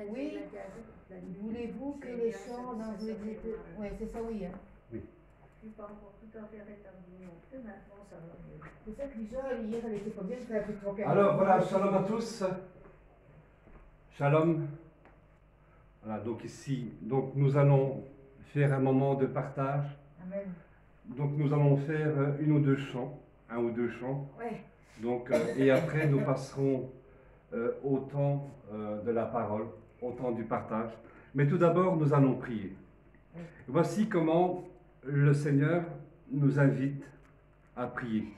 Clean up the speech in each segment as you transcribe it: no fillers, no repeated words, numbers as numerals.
Oui, voulez-vous que les champs dans vos étés... Oui, c'est ça, oui. Hein. Oui. Je ne suis pas encore tout à fait rétablie non plus, maintenant ça va mieux. C'est ça que Lisa, hier, elle était pas bien, elle a fait 3 quarts. Alors voilà, shalom à tous. Shalom. Voilà, donc ici, donc nous allons faire un moment de partage. Amen. Donc nous allons faire une ou deux chants, un ou deux chants. Ouais. Donc, et après nous passerons au temps de la parole, au temps du partage. Mais tout d'abord, nous allons prier. Ouais. Voici comment le Seigneur nous invite à prier.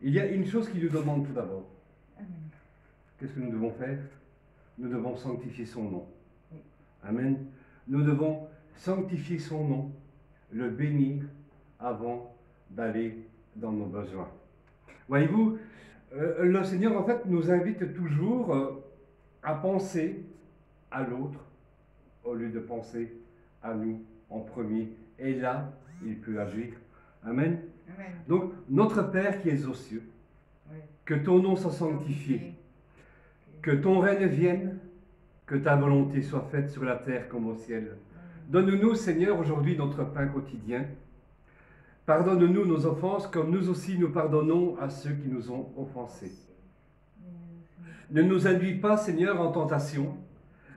Il y a une chose qu'il nous demande tout d'abord. Qu'est-ce que nous devons faire? Nous devons sanctifier son nom. Oui. Amen. Nous devons sanctifier son nom, le bénir avant d'aller dans nos besoins. Voyez-vous, le Seigneur en fait nous invite toujours à penser à l'autre au lieu de penser à nous en premier. Et là, il peut agir. Amen. Amen. Donc, notre Père qui es aux cieux, Oui. que ton nom soit sanctifié, que ton règne vienne, que ta volonté soit faite sur la terre comme au ciel. Donne-nous, Seigneur, aujourd'hui notre pain quotidien. Pardonne-nous nos offenses, comme nous aussi nous pardonnons à ceux qui nous ont offensés. Ne nous induis pas, Seigneur, en tentation,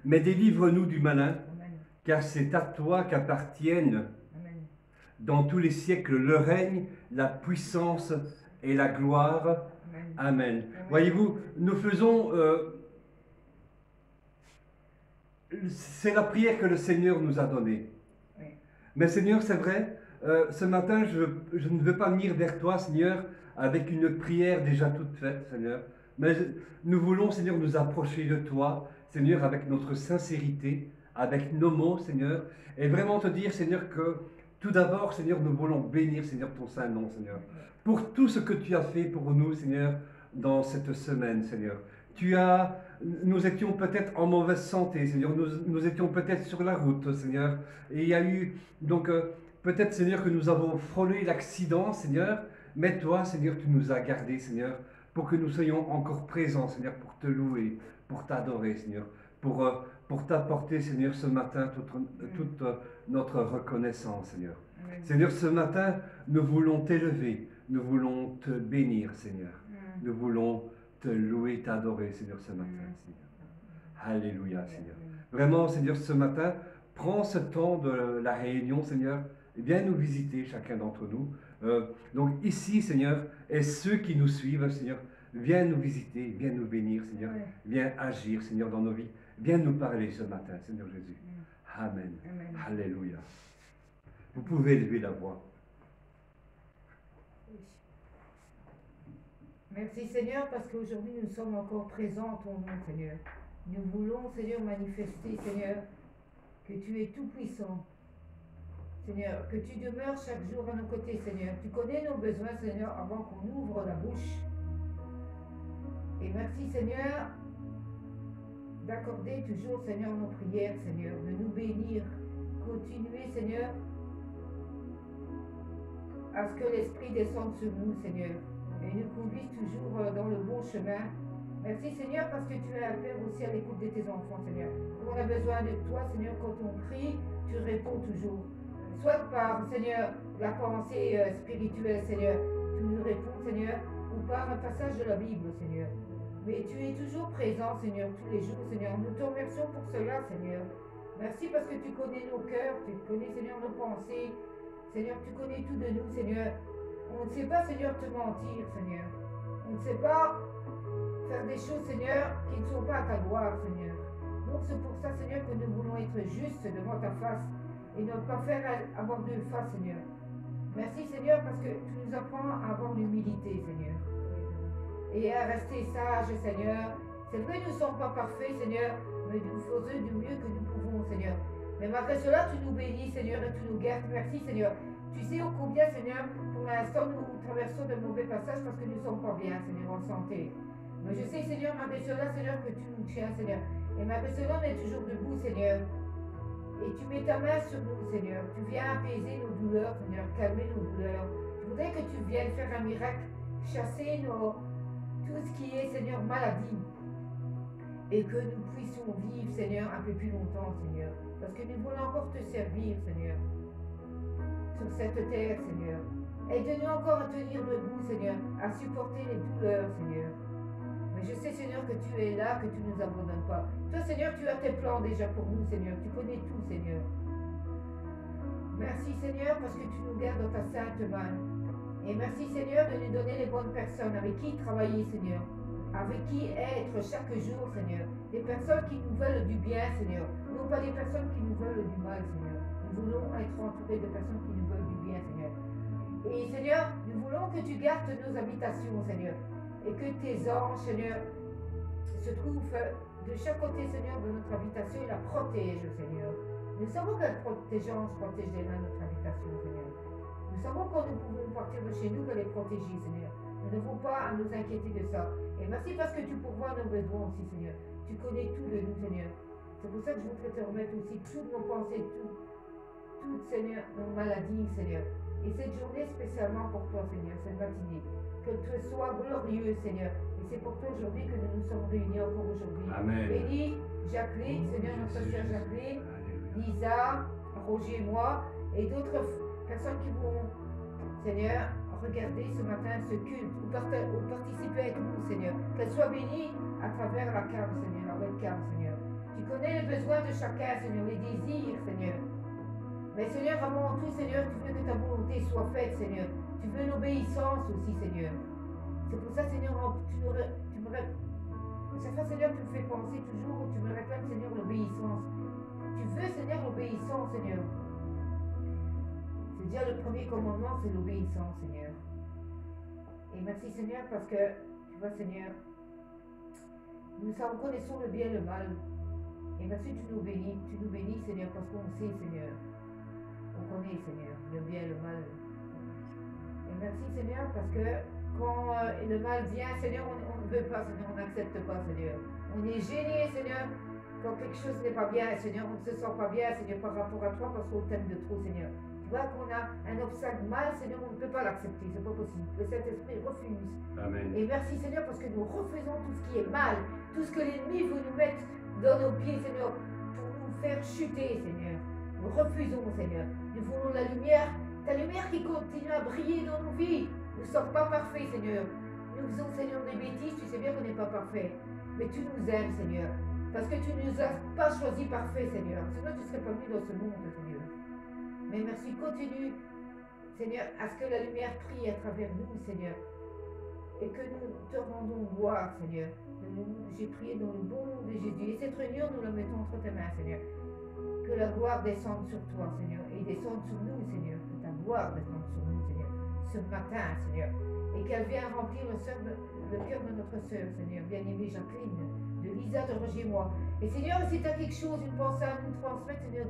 mais délivre-nous du malin, car c'est à toi qu'appartiennent dans tous les siècles le règne, la puissance et la gloire. Amen. Voyez-vous, nous faisons... c'est la prière que le Seigneur nous a donnée. Mais Seigneur, c'est vrai, ce matin, je ne veux pas venir vers toi, Seigneur, avec une prière déjà toute faite, Seigneur. Mais nous voulons, Seigneur, nous approcher de toi, Seigneur, avec notre sincérité, avec nos mots, Seigneur, et vraiment te dire, Seigneur, que tout d'abord, Seigneur, nous voulons bénir, Seigneur, ton saint nom, Seigneur, pour tout ce que tu as fait pour nous, Seigneur, dans cette semaine, Seigneur. Nous étions peut-être en mauvaise santé, Seigneur, nous étions peut-être sur la route, Seigneur, et il y a eu, donc, peut-être, Seigneur, que nous avons frôlé l'accident, Seigneur, mais toi, Seigneur, tu nous as gardés, Seigneur, pour que nous soyons encore présents, Seigneur, pour te louer, pour t'adorer, Seigneur, pour t'apporter, Seigneur, ce matin toute notre reconnaissance, Seigneur. Seigneur, ce matin, nous voulons t'élever, nous voulons te bénir, Seigneur. Nous voulons te louer, t'adorer, Seigneur, ce matin, Seigneur. Alléluia, Seigneur. Vraiment, Seigneur, ce matin, prends ce temps de la réunion, Seigneur, et viens nous visiter, chacun d'entre nous. Donc ici, Seigneur, et ceux qui nous suivent, Seigneur, viens nous visiter, viens nous bénir, Seigneur. Viens agir, Seigneur, dans nos vies. Viens nous parler ce matin, Seigneur Jésus. Amen. Alléluia. Vous pouvez élever la voix. Merci Seigneur, parce qu'aujourd'hui nous sommes encore présents en ton nom, Seigneur. Nous voulons, Seigneur, manifester, Seigneur, que tu es tout puissant. Seigneur, que tu demeures chaque jour à nos côtés, Seigneur. Tu connais nos besoins, Seigneur, avant qu'on ouvre la bouche. Et merci, Seigneur, d'accorder toujours, Seigneur, nos prières, Seigneur, de nous bénir. Continuer, Seigneur, à ce que l'Esprit descende sur nous, Seigneur, et nous conduise toujours dans le bon chemin. Merci, Seigneur, parce que tu es à faire aussi à l'écoute de tes enfants, Seigneur. Quand on a besoin de toi, Seigneur, quand on prie, tu réponds toujours. Soit par, Seigneur, la pensée spirituelle, Seigneur, tu nous réponds, Seigneur, ou par un passage de la Bible, Seigneur. Mais tu es toujours présent, Seigneur, tous les jours, Seigneur. Nous te remercions pour cela, Seigneur. Merci parce que tu connais nos cœurs, tu connais, Seigneur, nos pensées. Seigneur, tu connais tout de nous, Seigneur. On ne sait pas, Seigneur, te mentir, Seigneur. On ne sait pas faire des choses, Seigneur, qui ne sont pas à ta gloire, Seigneur. Donc c'est pour ça, Seigneur, que nous voulons être justes devant ta face et ne pas faire avoir deux faces, Seigneur. Merci, Seigneur, parce que tu nous apprends à avoir l'humilité, Seigneur. Et à rester sages, Seigneur. C'est vrai, nous ne sommes pas parfaits, Seigneur, mais nous faisons du mieux que nous pouvons, Seigneur. Mais malgré cela, tu nous bénis, Seigneur, et tu nous gardes. Merci, Seigneur. Tu sais au combien, Seigneur, pour l'instant, nous traversons de mauvais passages parce que nous ne sommes pas bien, Seigneur, en santé. Mais je sais, Seigneur, malgré cela, Seigneur, que tu nous tiens, Seigneur. Et malgré cela, on est toujours debout, Seigneur. Et tu mets ta main sur nous, Seigneur. Tu viens apaiser nos douleurs, Seigneur, calmer nos douleurs. Je voudrais que tu viennes faire un miracle, chasser tout ce qui est, Seigneur, maladie. et que nous puissions vivre, Seigneur, un peu plus longtemps, Seigneur. Parce que nous voulons encore te servir, Seigneur, sur cette terre, Seigneur. Aide-nous encore à tenir debout, Seigneur, à supporter les douleurs, Seigneur. Mais je sais, Seigneur, que tu es là, que tu ne nous abandonnes pas. Toi, Seigneur, tu as tes plans déjà pour nous, Seigneur. Tu connais tout, Seigneur. Merci, Seigneur, parce que tu nous gardes dans ta sainte main. Et merci, Seigneur, de nous donner les bonnes personnes avec qui travailler, Seigneur. Avec qui être chaque jour, Seigneur. Des personnes qui nous veulent du bien, Seigneur. Non pas des personnes qui nous veulent du mal, Seigneur. Nous voulons être entourés de personnes qui nous veulent du bien, Seigneur. Et Seigneur, nous voulons que tu gardes nos habitations, Seigneur. Et que tes anges, Seigneur, se trouvent de chaque côté, Seigneur, de notre habitation et la protègent, Seigneur. Nous savons que tes anges protègent déjà notre habitation, Seigneur. Nous savons quand nous pouvons partir de chez nous que les protéger, Seigneur. Nous n'avons pas à nous inquiéter de ça. Et merci parce que tu pourvois nos besoins aussi, Seigneur. Tu connais tout de nous, Seigneur. C'est pour ça que je voudrais te remettre aussi toutes nos pensées, toutes, Seigneur, nos maladies, Seigneur. Et cette journée spécialement pour toi, Seigneur, cette matinée. Que tu sois glorieux, Seigneur. Et c'est pour toi aujourd'hui que nous nous sommes réunis encore aujourd'hui. Amen. Bénis Jacqueline, Seigneur, notre sœur Jacqueline, Lisa, Roger et moi, et d'autres personnes qui vont, Seigneur, regarder ce matin ce culte, ou participer avec nous, Seigneur. Qu'elle soit bénie à travers la cam, Seigneur, la webcam, Seigneur. Tu connais les besoins de chacun, Seigneur, les désirs, Seigneur. Mais Seigneur, avant tout, Seigneur, tu veux que ta volonté soit faite, Seigneur. Tu veux l'obéissance aussi, Seigneur. C'est pour ça, Seigneur, tu me chaque fois, Seigneur, tu me fais penser toujours, tu me rappelles, Seigneur, l'obéissance. Tu veux, Seigneur, l'obéissance, Seigneur. C'est déjà le premier commandement, c'est l'obéissance, Seigneur. Et merci, Seigneur, parce que, tu vois, Seigneur, nous connaissons le bien et le mal. Et merci, tu nous bénis, Seigneur, parce qu'on sait, Seigneur. On connaît, Seigneur, le bien et le mal. Et merci, Seigneur, parce que quand le mal vient, Seigneur, on ne veut pas, Seigneur, on n'accepte pas, Seigneur. On est gêné, Seigneur, quand quelque chose n'est pas bien, Seigneur, on ne se sent pas bien, Seigneur, par rapport à toi, parce qu'on t'aime de trop, Seigneur. Tu vois qu'on a un obstacle mal, Seigneur, on ne peut pas l'accepter, c'est pas possible. Le Saint-Esprit refuse. Amen. Et merci, Seigneur, parce que nous refusons tout ce qui est mal, tout ce que l'ennemi veut nous mettre dans nos pieds, Seigneur, pour nous faire chuter, Seigneur. Nous refusons, Seigneur. Nous voulons la lumière, ta lumière qui continue à briller dans nos vies. Nous ne sommes pas parfaits, Seigneur. Nous faisons, Seigneur, des bêtises, tu sais bien qu'on n'est pas parfait. Mais tu nous aimes, Seigneur. Parce que tu ne nous as pas choisis parfaits, Seigneur. Sinon, tu ne serais pas venu dans ce monde, Seigneur. Mais merci, continue, Seigneur, à ce que la lumière brille à travers nous, Seigneur. Et que nous te rendons gloire, Seigneur. J'ai prié dans le bon nom de Jésus. Et cette réunion, nous la mettons entre tes mains, Seigneur. Que la gloire descende sur toi, Seigneur. Et descende sur nous, Seigneur. Que ta gloire descende sur nous, Seigneur. Ce matin, Seigneur. Et qu'elle vienne remplir le cœur de notre sœur, Seigneur. Bien-aimée Jacqueline, de Lisa, de Roger et moi. Et Seigneur, si tu as quelque chose, une pensée à nous transmettre, Seigneur,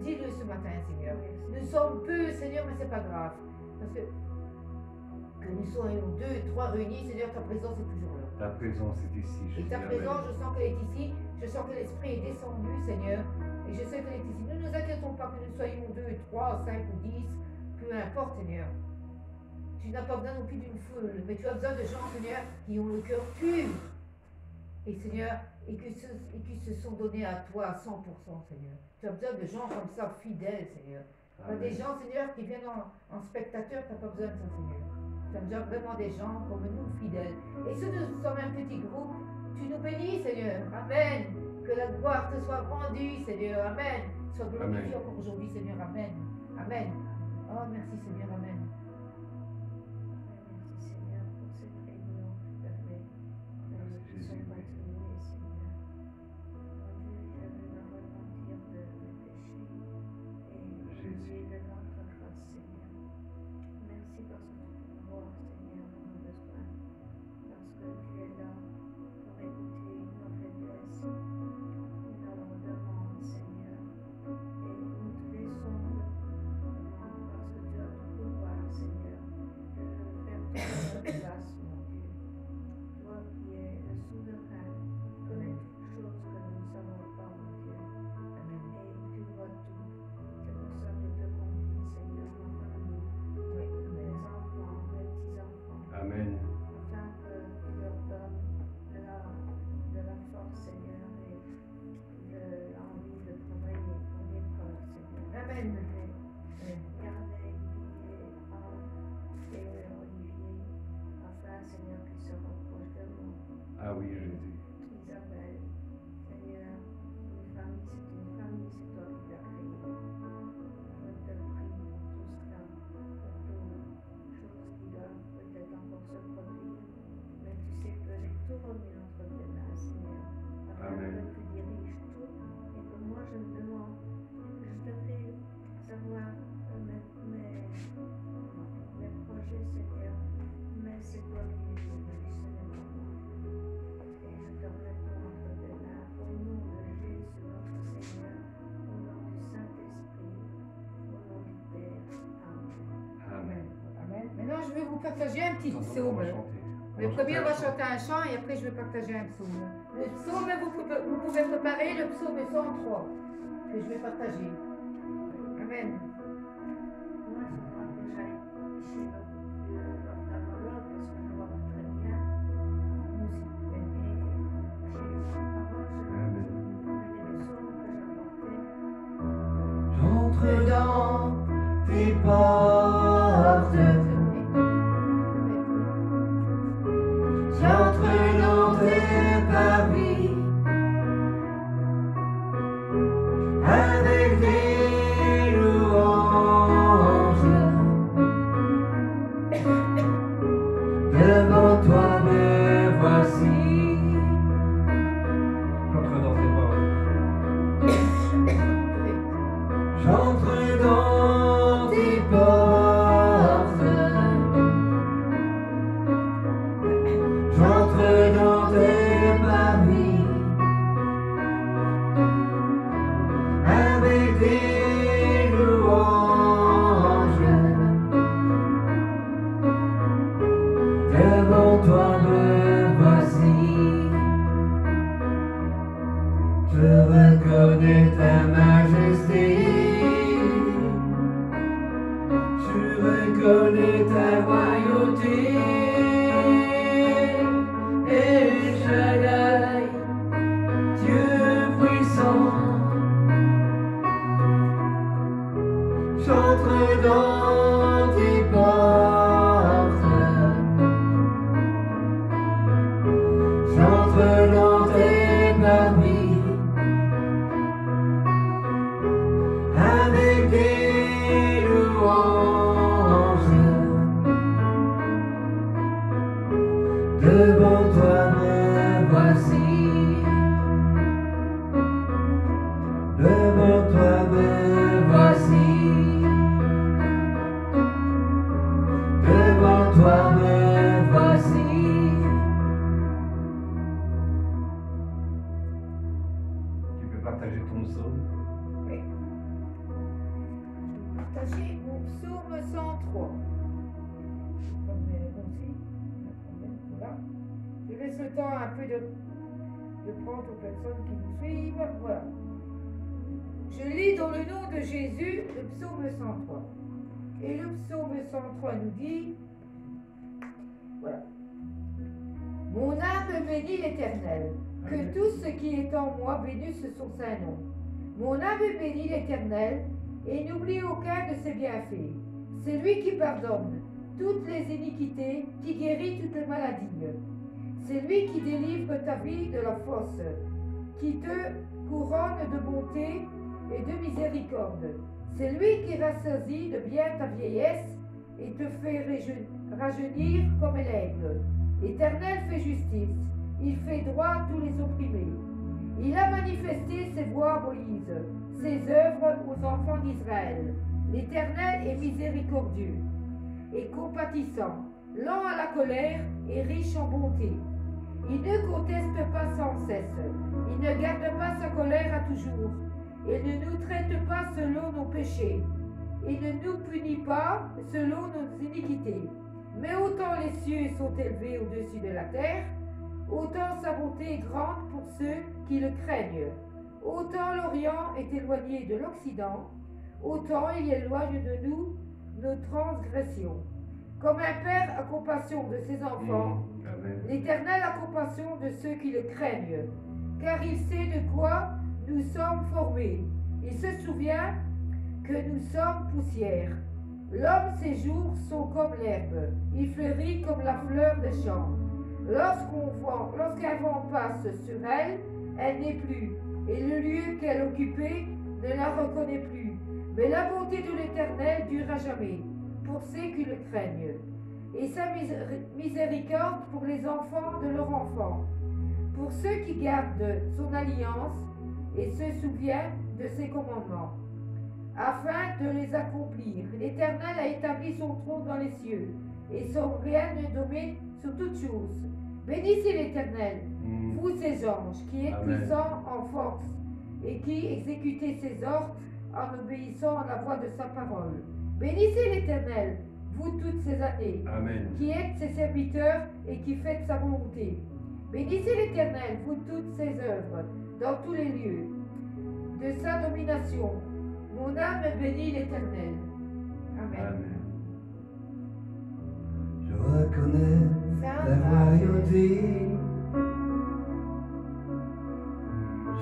dis-le ce matin, Seigneur. Nous sommes peu, Seigneur, mais c'est pas grave. Parce que nous soyons 2, 3 réunis, Seigneur, ta présence est toujours là. Ta présence est ici, Jésus. Et ta présence, je sens qu'elle est ici. Je sens que l'Esprit est descendu, Seigneur. Et je sais qu'elle est ici. Ne nous inquiétons pas que nous soyons 2, 3, 5 ou 10. Peu importe, Seigneur. Tu n'as pas besoin non plus d'une foule, mais tu as besoin de gens, Seigneur, qui ont le cœur pur. Et Seigneur, et qui se sont donnés à toi à 100%, Seigneur. Tu as besoin de gens comme ça, fidèles, Seigneur. Pas des gens, Seigneur, qui viennent en spectateur, tu n'as pas besoin de ça, Seigneur. Tu as besoin vraiment des gens comme nous, fidèles. Et si nous sommes un petit groupe, tu nous bénis, Seigneur. Amen. Que la gloire te soit rendue, Seigneur. Amen. Sois glorifié encore aujourd'hui, Seigneur. Amen. Amen. Oh, merci, Seigneur. Amen. Merci, Seigneur, pour cette réunion qui permet de continuer, Seigneur. Aujourd'hui, je veux me repentir de mes péchés et Jésus de notre grâce, Seigneur. Merci parce que tu vois, Seigneur, nos besoins, parce que tu es là pour écouter nos faiblesses, nos demandes, Seigneur. Et nous te laissons le moment parce que tu as tout pouvoir, vous partager un petit On psaume. va chanter. Le premier, on va chanter un chant et après, je vais partager un psaume. Le psaume, vous pouvez préparer le psaume 103 que je vais partager. Amen. Moi, je crois que j'aille chez l'ophtalmologue parce que je vois pas très bien. Nous aussi. Et avant, je Amen. prenais des psaumes que j'apportais. J'entre dans tes portes, j'entre dans tes parvis, avec des louanges. Devant toi me voici. J'entre dans tes paroles. J'entre dans tes portes, j'entre dans tes parvis, avec des louanges. Devant toi me voici, je reconnais ta majesté. Je reconnais ta royauté, El Shaddai, Dieu puissant. J'entre dans tes portes, j'entre dans tes parvis, avec des louanges. Devant toi me voici, devant toi me voici, devant toi me voici. Tu peux partager ton psaume. Oui. Je vais partager mon psaume 103. Comme aussi. Voilà. Je laisse le temps un peu de prendre aux personnes qui nous suivent. Voilà. Je lis dans le nom de Jésus le psaume 103. Et le psaume 103 nous dit, voilà. Mon âme bénit l'Éternel, que Amen. tout ce qui est en moi bénisse son saint nom. Mon âme bénit l'Éternel, et n'oublie aucun de ses bienfaits. C'est lui qui pardonne toutes les iniquités, qui guérit toutes les maladies. C'est lui qui délivre ta vie de la fosse, qui te couronne de bonté et de miséricorde. C'est lui qui rassasie de bien ta vieillesse et te fait rajeunir comme l'aigle. L'Éternel fait justice, il fait droit à tous les opprimés. Il a manifesté ses voies à Moïse, ses œuvres aux enfants d'Israël. L'Éternel est miséricordieux et compatissant, lent à la colère et riche en bonté. Il ne conteste pas sans cesse, il ne garde pas sa colère à toujours. Il ne nous traite pas selon nos péchés. Il ne nous punit pas selon nos iniquités. Mais autant les cieux sont élevés au-dessus de la terre, autant sa bonté est grande pour ceux qui le craignent. Autant l'Orient est éloigné de l'Occident, autant il éloigne de nous nos transgressions. Comme un père a compassion de ses enfants, Amen. l'Éternel a compassion de ceux qui le craignent, car il sait de quoi nous sommes formés. Il se souvient que nous sommes poussière. L'homme, ses jours sont comme l'herbe. Il fleurit comme la fleur des champs. Lorsqu'un vent passe sur elle, elle n'est plus, et le lieu qu'elle occupait ne la reconnaît plus. Mais la bonté de l'Éternel dure à jamais, pour ceux qui le craignent, et sa miséricorde pour les enfants de leurs enfants, pour ceux qui gardent son alliance et se souviennent de ses commandements, afin de les accomplir. L'Éternel a établi son trône dans les cieux, et son règne domine sur toutes choses. Bénissez l'Éternel, vous ses anges, qui êtes Amen. puissants en force, et qui exécutez ses ordres en obéissant à la voix de sa parole. Bénissez l'Éternel, vous toutes ces années, Amen. qui êtes ses serviteurs et qui faites sa volonté. Bénissez l'Éternel, vous toutes ses œuvres, dans tous les lieux de sa domination. Mon âme bénit l'Éternel. Amen. Amen. Je reconnais ta royauté.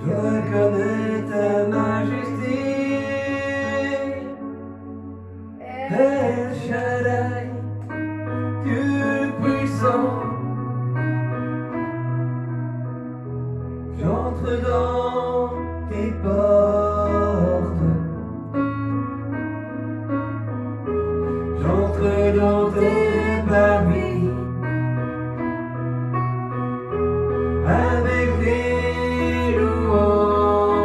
Je reconnais ta majesté. El Shaddai, Dieu puissant. J'entre dans tes portes. J'entre dans tes parvis. Avec des louanges.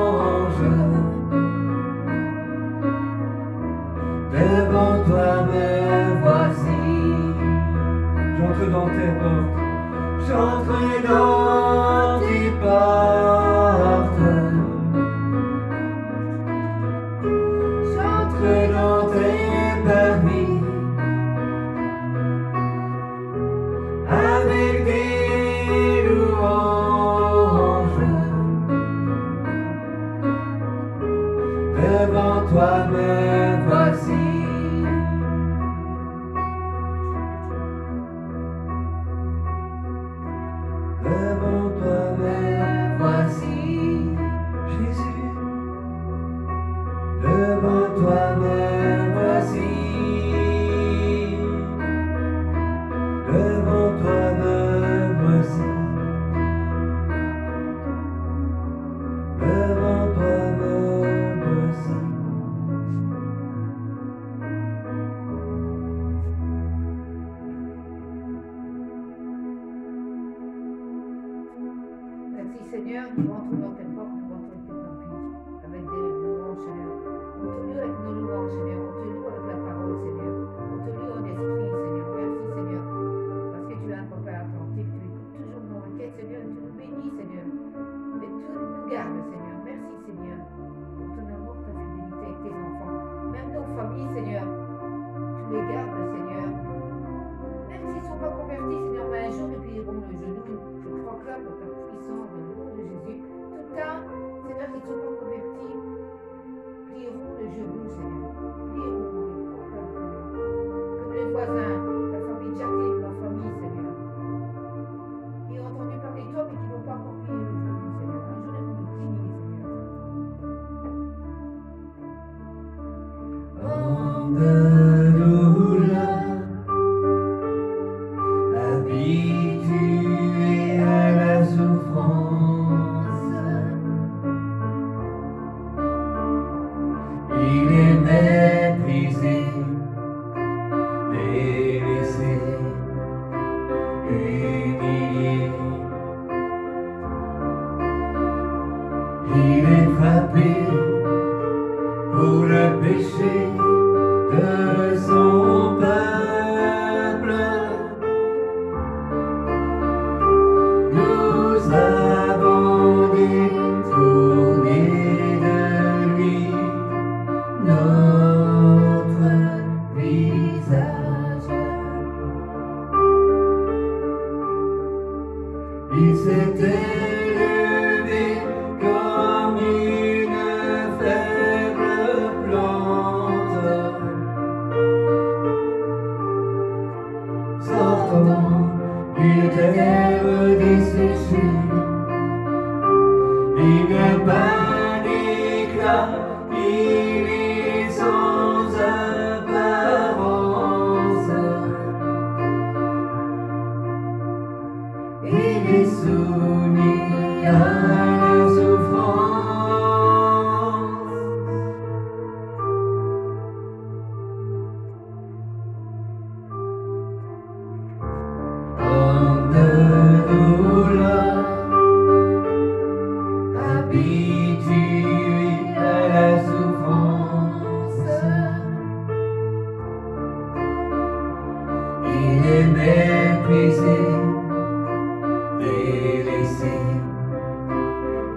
Devant toi me voici. J'entre dans tes portes. J'entre dans tes portes. J'entre dans tes parvis. Avec des louanges. Devant toi me voici. Devant toi me voici, Jésus. Devant toi me voici. Devant toi me voici. Devant toi me voici. Merci Seigneur, nous rentrons dans tes portes, nous rentrons dans tes parvis, avec des louanges Seigneur. On te loue avec nos louanges Seigneur, on te loue avec la parole Seigneur, on te loue en esprit Seigneur. Merci Seigneur, parce que tu es un papa attentif, tu écoutes toujours nos requêtes Seigneur, et tu nous bénis Seigneur, et tu nous gardes Seigneur. Merci Seigneur, pour ton amour, ta fidélité avec tes enfants, même nos familles Seigneur, tu les gardes Seigneur. Même s'ils ne sont pas convertis Seigneur, mais un jour ils plieront le genou, je proclame ta puissance dans le nom de Jésus. Tout le temps, Seigneur, qui ne sont pas convertis, plieront le genou, Seigneur. Plieront, je proclame, Seigneur. Comme les voisins, la famille Jacqueline, ma famille, Seigneur. Qui ont entendu parler de toi, mais qui n'ont pas encore plié le genou, Seigneur. Un jour, ils vont nous plier, Seigneur. En de douleur, habitué à la souffrance, il est méprisé, délaissé, humilié. Il est frappé pour le péché de son peuple. Nous avons détourné de lui notre visage. Il s'était élevé comme une faible plante, sortant d'une terre desséchée. Il n'a pas d'éclat, il est sans apparence. Il est soumis à la souffrance. En de douleur, habitué à la souffrance, il est méprisé, délaissé,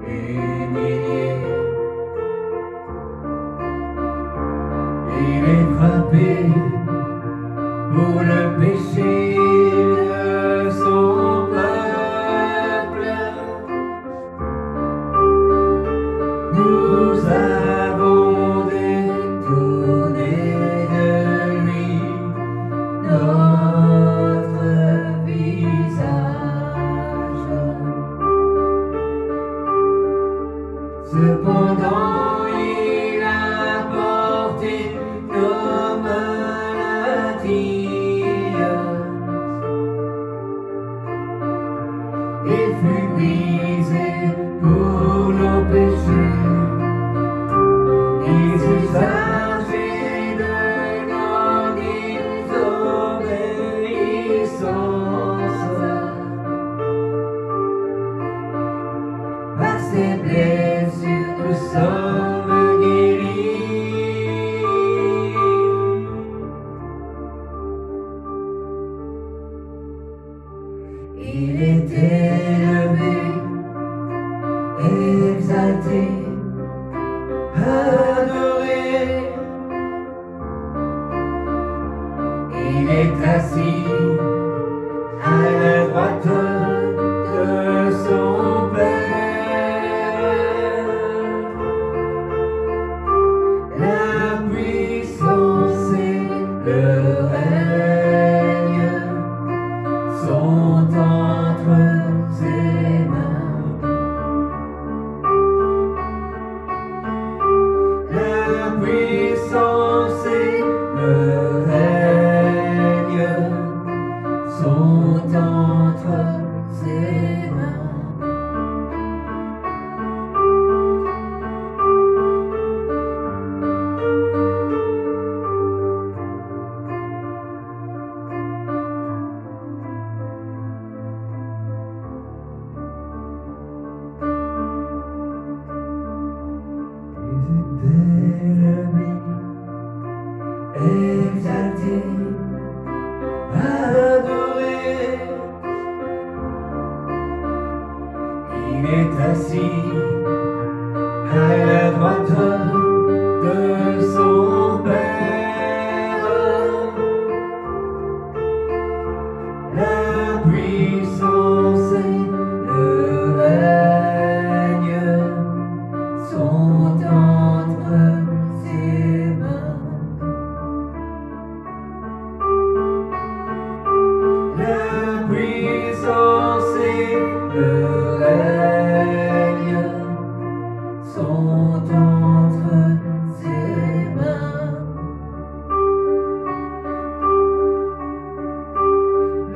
humilié. Il est frappé Nous avons détourné de lui notre visage. Cependant, il a porté nos maladies et fut brisé pour nos péchés. Il s'est chargé de nos désobéissances. Par ses blessures, nous sommes guéris. Il est élevé, exalté, adoré. Il est assis à la droite de son Père. La puissance et le règne sont entre ses mains. La puissance et le règne sont entre ses mains. Élevé, exalté, adoré. Il est assis à la droite de son Père. La puissance et le règne sont entre ses mains. La puissance et le règne sont entre ses mains.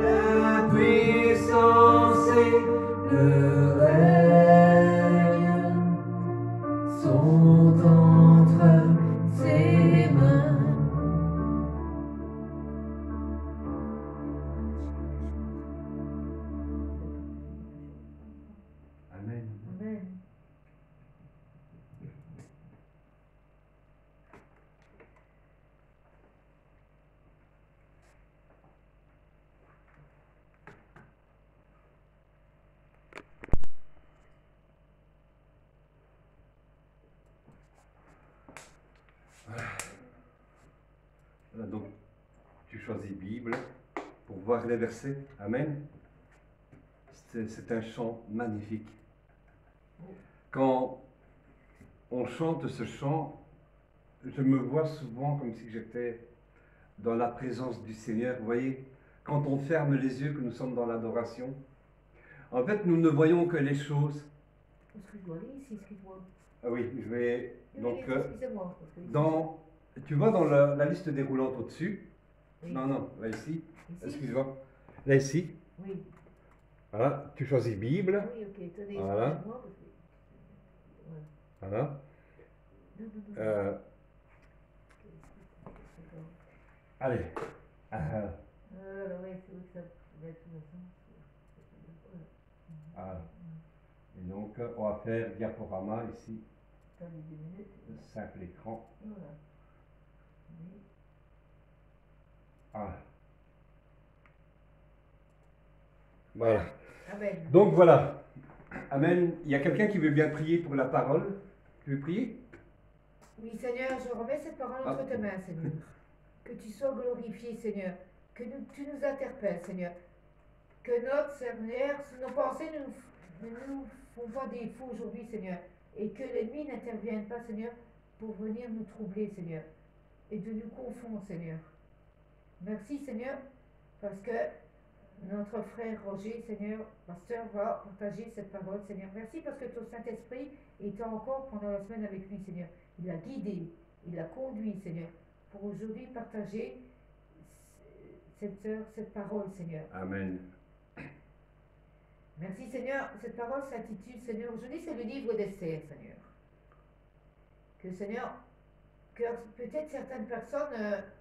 La puissance et le règne sont entre ses mains. Amen. Amen. Voilà, donc tu choisis Bible pour voir les versets. Amen. C'est un chant magnifique. Quand on chante ce chant, je me vois souvent comme si j'étais dans la présence du Seigneur. Vous voyez, quand on ferme les yeux, que nous sommes dans l'adoration, en fait, nous ne voyons que les choses. Est-ce que je dois aller ici, excuse-moi. Ah oui, je vais. Donc, Excusez-moi. parce que ici, tu vois dans la liste déroulante au-dessus. Oui. Non, non, là ici. ici. Excuse-moi. Là ici. Oui. Voilà, tu choisis Bible. Oui, ok. Tenez, Voilà. excusez-moi. Parce que... Ouais. Voilà. Non, non, non. D'accord. Allez. Oui, c'est vrai que ça va être tout ça. Voilà. Et donc, on va faire diaporama ici. Attendez 2 minutes. Le simple écran. Voilà. Oui. Voilà. Voilà. Amen. Donc voilà. Amen. Il y a quelqu'un qui veut bien prier pour la parole. Tu veux prier? Oui, Seigneur, je remets cette parole entre tes mains, Seigneur. Que tu sois glorifié, Seigneur. Que tu nous interpelles, Seigneur. Que notre Seigneur, nos pensées ne nous font pas défaut aujourd'hui, Seigneur. et que l'ennemi n'intervienne pas, Seigneur, pour venir nous troubler, Seigneur, et de nous confondre, Seigneur. Merci, Seigneur, parce que notre frère Roger, Seigneur, pasteur, va partager cette parole, Seigneur. Merci parce que ton Saint-Esprit était encore pendant la semaine avec lui, Seigneur. Il l'a guidé, il l'a conduit, Seigneur, pour aujourd'hui partager cette parole, Seigneur. Amen. Merci, Seigneur. Cette parole s'intitule, Seigneur, aujourd'hui c'est le livre d'Esther, Seigneur. Que, Seigneur, que peut-être certaines personnes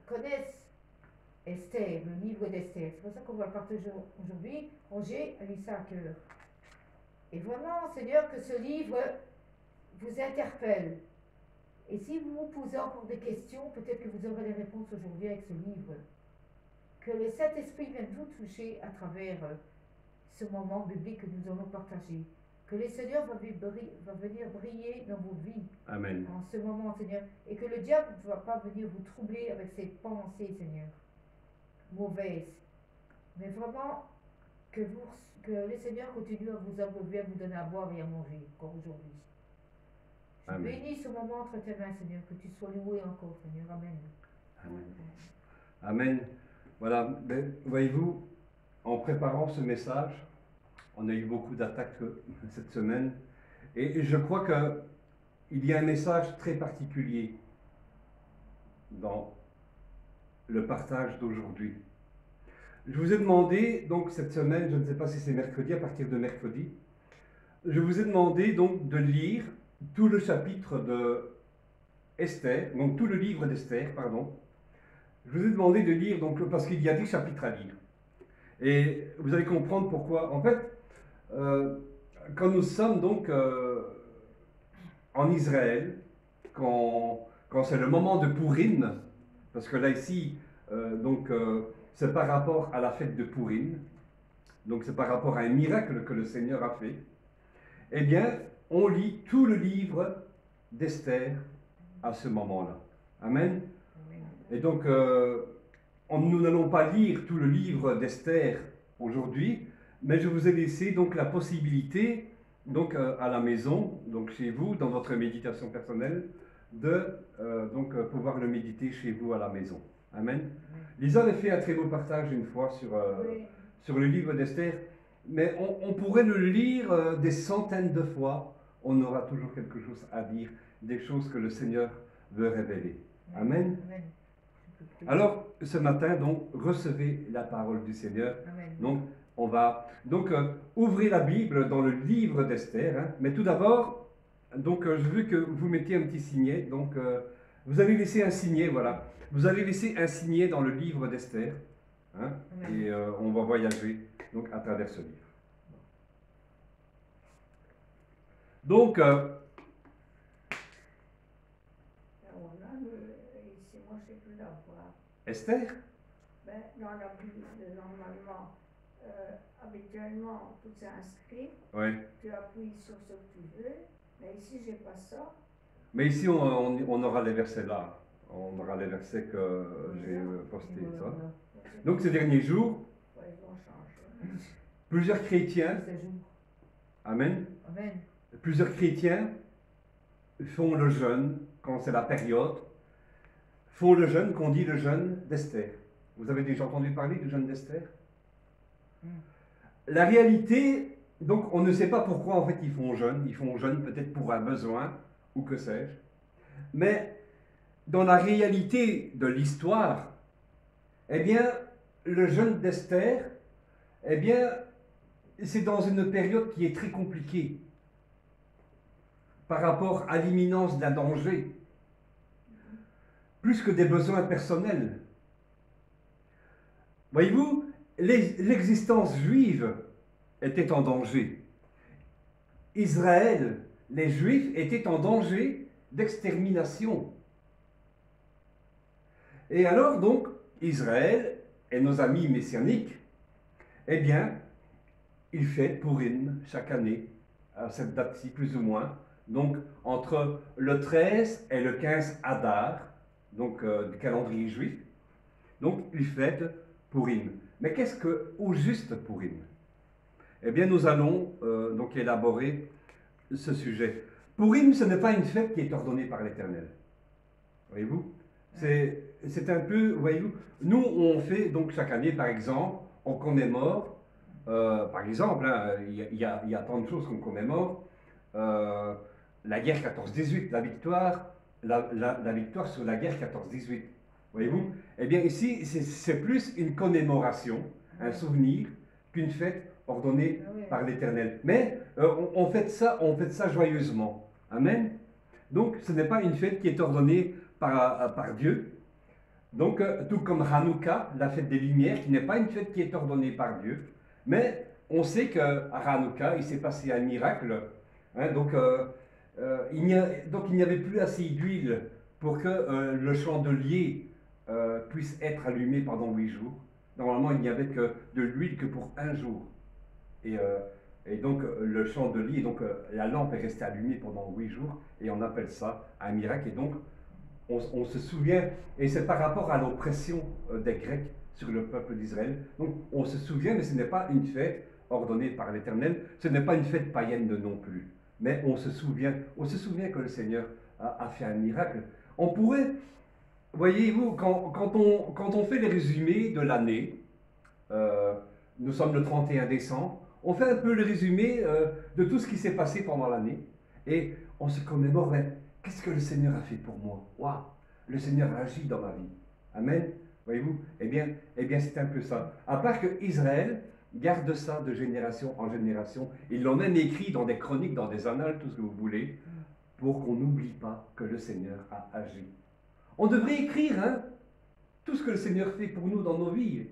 connaissent Esther, le livre d'Esther. C'est pour ça qu'on va le partager aujourd'hui. Roger a mis ça à cœur. Et vraiment, Seigneur, que ce livre vous interpelle. Et si vous vous posez encore des questions, peut-être que vous aurez les réponses aujourd'hui avec ce livre. Que le Saint-Esprit vienne vous toucher à travers ce moment biblique que nous allons partager. Que le Seigneur va venir briller dans vos vies. Amen. En ce moment, Seigneur. Et que le diable ne va pas venir vous troubler avec ses pensées, Seigneur, mauvaises. Mais vraiment, que le Seigneur continue à vous abreuver, à vous donner à boire et à manger, encore aujourd'hui. Je bénis ce moment entre tes mains, Seigneur, que tu sois loué encore, Seigneur. Amen. Amen. Amen. Voilà, ben, voyez-vous, en préparant ce message, on a eu beaucoup d'attaques cette semaine, et je crois qu'il y a un message très particulier dans le partage d'aujourd'hui. Je vous ai demandé, donc cette semaine, je ne sais pas si c'est mercredi, à partir de mercredi, je vous ai demandé donc de lire tout le chapitre de Esther, donc tout le livre d'Esther, pardon. Je vous ai demandé de lire, donc, parce qu'il y a 10 chapitres à lire. Et vous allez comprendre pourquoi. En fait, quand nous sommes donc en Israël, quand c'est le moment de Pourim, parce que là ici, c'est par rapport à la fête de Pourim, donc c'est par rapport à un miracle que le Seigneur a fait, eh bien, on lit tout le livre d'Esther à ce moment-là. Amen. Et donc, nous n'allons pas lire tout le livre d'Esther aujourd'hui, mais je vous ai laissé donc la possibilité, donc à la maison, donc chez vous, dans votre méditation personnelle, de pouvoir le méditer chez vous à la maison. Amen. Lisa avait fait un très beau partage une fois sur le livre d'Esther, mais on pourrait le lire des centaines de fois, on aura toujours quelque chose à dire, des choses que le Seigneur veut révéler. Amen. Amen. Alors, ce matin, donc, recevez la parole du Seigneur. Amen. Donc, on va ouvrir la Bible dans le livre d'Esther. Hein. Mais tout d'abord, donc, je veux que vous mettiez un petit signet. Donc, vous allez laisser un signet, voilà. Vous allez laisser un signet dans le livre d'Esther. Hein, et on va voyager donc, à travers ce livre. Donc, ici, moi, je sais plus la voir. Esther, Ben, dans la Bible, normalement, habituellement, tout est inscrit. oui. Tu appuies sur ce que tu veux. Mais ici, j'ai pas ça. Mais ici, on aura les versets là. On aura les versets que j'ai postés. Ça. Donc, ces derniers jours, Ouais, ils vont changer. plusieurs chrétiens, amen, Amen. plusieurs chrétiens font le jeûne, quand c'est la période, font le jeûne, qu'on dit le jeûne d'Esther. Vous avez déjà entendu parler du jeûne d'Esther? La réalité, donc on ne sait pas pourquoi en fait ils font jeûne peut-être pour un besoin, ou que sais-je. Mais dans la réalité de l'histoire, eh bien, le jeûne d'Esther, eh bien, c'est dans une période qui est très compliquée par rapport à l'imminence d'un danger, plus que des besoins personnels. Voyez-vous, l'existence juive était en danger. Israël, les Juifs, étaient en danger d'extermination. Et alors donc, Israël et nos amis messianiques, eh bien, ils fêtent Pourim chaque année, à cette date-ci plus ou moins, donc entre le 13 et le 15 Adar, donc du calendrier juif. Donc, ils fêtent Pourim. Mais qu'est-ce que, au juste Pourim? Eh bien, nous allons donc élaborer ce sujet. Purim, ce n'est pas une fête qui est ordonnée par l'Éternel. Voyez-vous? C'est un peu, voyez-vous, nous on fait donc chaque année par exemple, on commémore, par exemple, hein, il y a tant de choses qu'on commémore, la guerre 14-18, la victoire sur la guerre 14-18, voyez-vous? Eh bien ici c'est plus une commémoration, un souvenir, qu'une fête ordonnée par l'Éternel. Mais on fête ça joyeusement. Amen. Donc ce n'est pas une fête qui est ordonnée par Dieu. Donc, tout comme Hanouka, la fête des Lumières, qui n'est pas une fête qui est ordonnée par Dieu, mais on sait qu'à Hanouka, il s'est passé un miracle. Hein, donc, il n'y avait plus assez d'huile pour que le chandelier puisse être allumé pendant 8 jours. Normalement, il n'y avait que de l'huile que pour 1 jour. Et donc, le chandelier, donc la lampe est restée allumée pendant 8 jours, et on appelle ça un miracle. Et donc, on se souvient, et c'est par rapport à l'oppression des Grecs sur le peuple d'Israël. Donc on se souvient, mais ce n'est pas une fête ordonnée par l'Éternel, ce n'est pas une fête païenne non plus. Mais on se souvient que le Seigneur a fait un miracle. On pourrait, voyez-vous, quand on fait les résumés de l'année, nous sommes le 31 décembre, on fait un peu le résumé de tout ce qui s'est passé pendant l'année, et on se commémore. Qu'est-ce que le Seigneur a fait pour moi? Waouh! Le Seigneur a agi dans ma vie. Amen. Voyez-vous? Eh bien c'est un peu ça. À part que Israël garde ça de génération en génération. Ils l'ont même écrit dans des chroniques, dans des annales, tout ce que vous voulez, pour qu'on n'oublie pas que le Seigneur a agi. On devrait écrire, hein, tout ce que le Seigneur fait pour nous dans nos vies.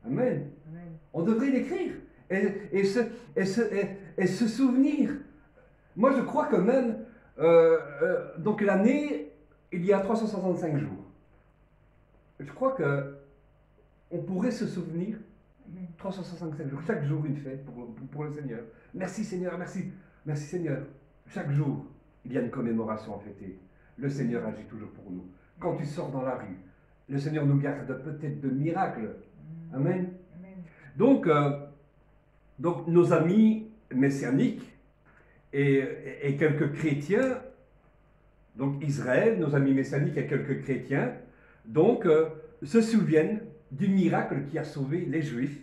Amen. Amen. On devrait l'écrire et se souvenir. Moi, je crois que même donc l'année, il y a 365 jours. Je crois que on pourrait se souvenir 365 jours, chaque jour une fête pour le Seigneur. Merci Seigneur, merci Seigneur. Chaque jour, il y a une commémoration à fêter. Le Seigneur agit toujours pour nous. Quand tu sors dans la rue, le Seigneur nous garde peut-être de miracles. Amen. Donc nos amis messianiques et quelques chrétiens, donc Israël, nos amis messianiques et quelques chrétiens, donc se souviennent du miracle qui a sauvé les Juifs,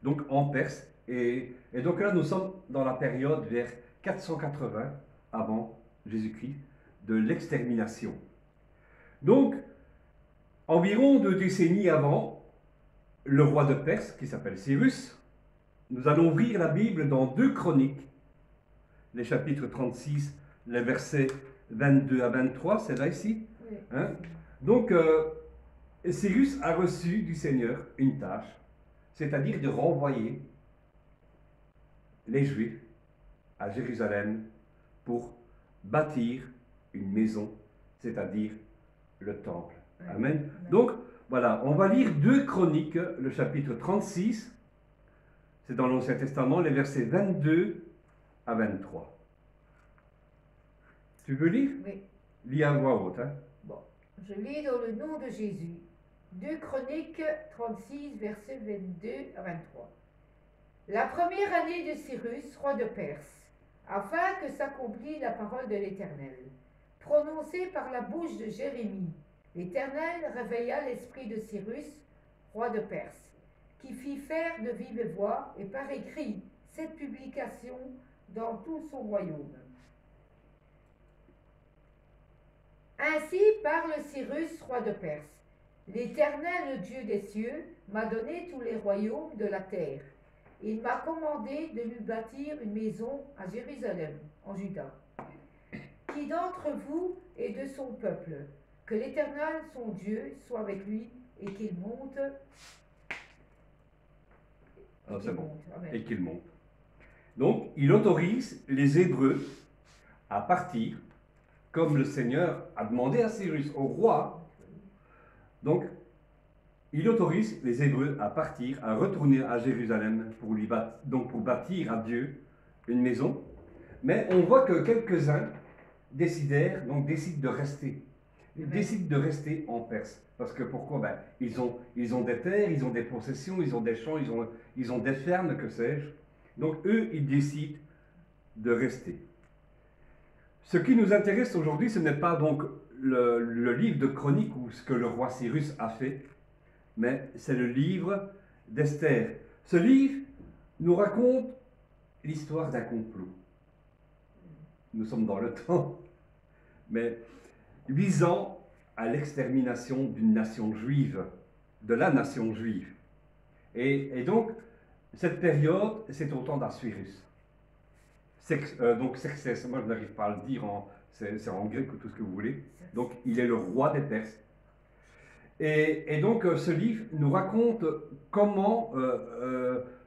donc en Perse. Et donc là, nous sommes dans la période vers 480 avant Jésus-Christ, de l'extermination. Donc, environ 2 décennies avant, le roi de Perse, qui s'appelle Cyrus, nous allons ouvrir la Bible dans 2 Chroniques, les chapitres 36, les versets 22 à 23, c'est là ici. Hein? Donc, Cyrus a reçu du Seigneur une tâche, c'est-à-dire de renvoyer les Juifs à Jérusalem pour bâtir une maison, c'est-à-dire le temple. Amen. Donc, voilà, on va lire 2 Chroniques, le chapitre 36, c'est dans l'Ancien Testament, les versets 22 à 23. Tu veux lire? Oui. Lis à voix haute. Hein? Bon, je lis dans le nom de Jésus. 2 Chroniques 36, versets 22 à 23. La première année de Cyrus, roi de Perse, afin que s'accomplisse la parole de l'Éternel, prononcée par la bouche de Jérémie, l'Éternel réveilla l'esprit de Cyrus, roi de Perse, qui fit faire de vive voix et par écrit cette publication dans tout son royaume. Ainsi parle Cyrus, roi de Perse. L'Éternel, Dieu des cieux, m'a donné tous les royaumes de la terre. Il m'a commandé de lui bâtir une maison à Jérusalem, en Juda. Qui d'entre vous est de son peuple? Que l'Éternel, son Dieu, soit avec lui et qu'il monte. Ah, c'est bon. Et qu'il monte. Donc, il autorise les Hébreux à partir, comme le Seigneur a demandé à Cyrus, au roi. Donc, il autorise les Hébreux à partir, à retourner à Jérusalem pour bâtir à Dieu une maison. Mais on voit que quelques-uns décident de rester. Ils décident de rester en Perse. Parce que pourquoi? Ils ont des terres, ils ont des possessions, ils ont des champs, ils ont des fermes, que sais-je. Donc eux, ils décident de rester. Ce qui nous intéresse aujourd'hui, ce n'est pas donc le livre de Chroniques ou ce que le roi Cyrus a fait, mais c'est le livre d'Esther. Ce livre nous raconte l'histoire d'un complot. Nous sommes dans le temps, mais visant à l'extermination d'une nation juive, de la nation juive. Et donc, cette période, c'est au temps d'Assuérus. Donc Xerxès, moi je n'arrive pas à le dire, c'est en grec ou tout ce que vous voulez. Donc il est le roi des Perses. Et donc ce livre nous raconte comment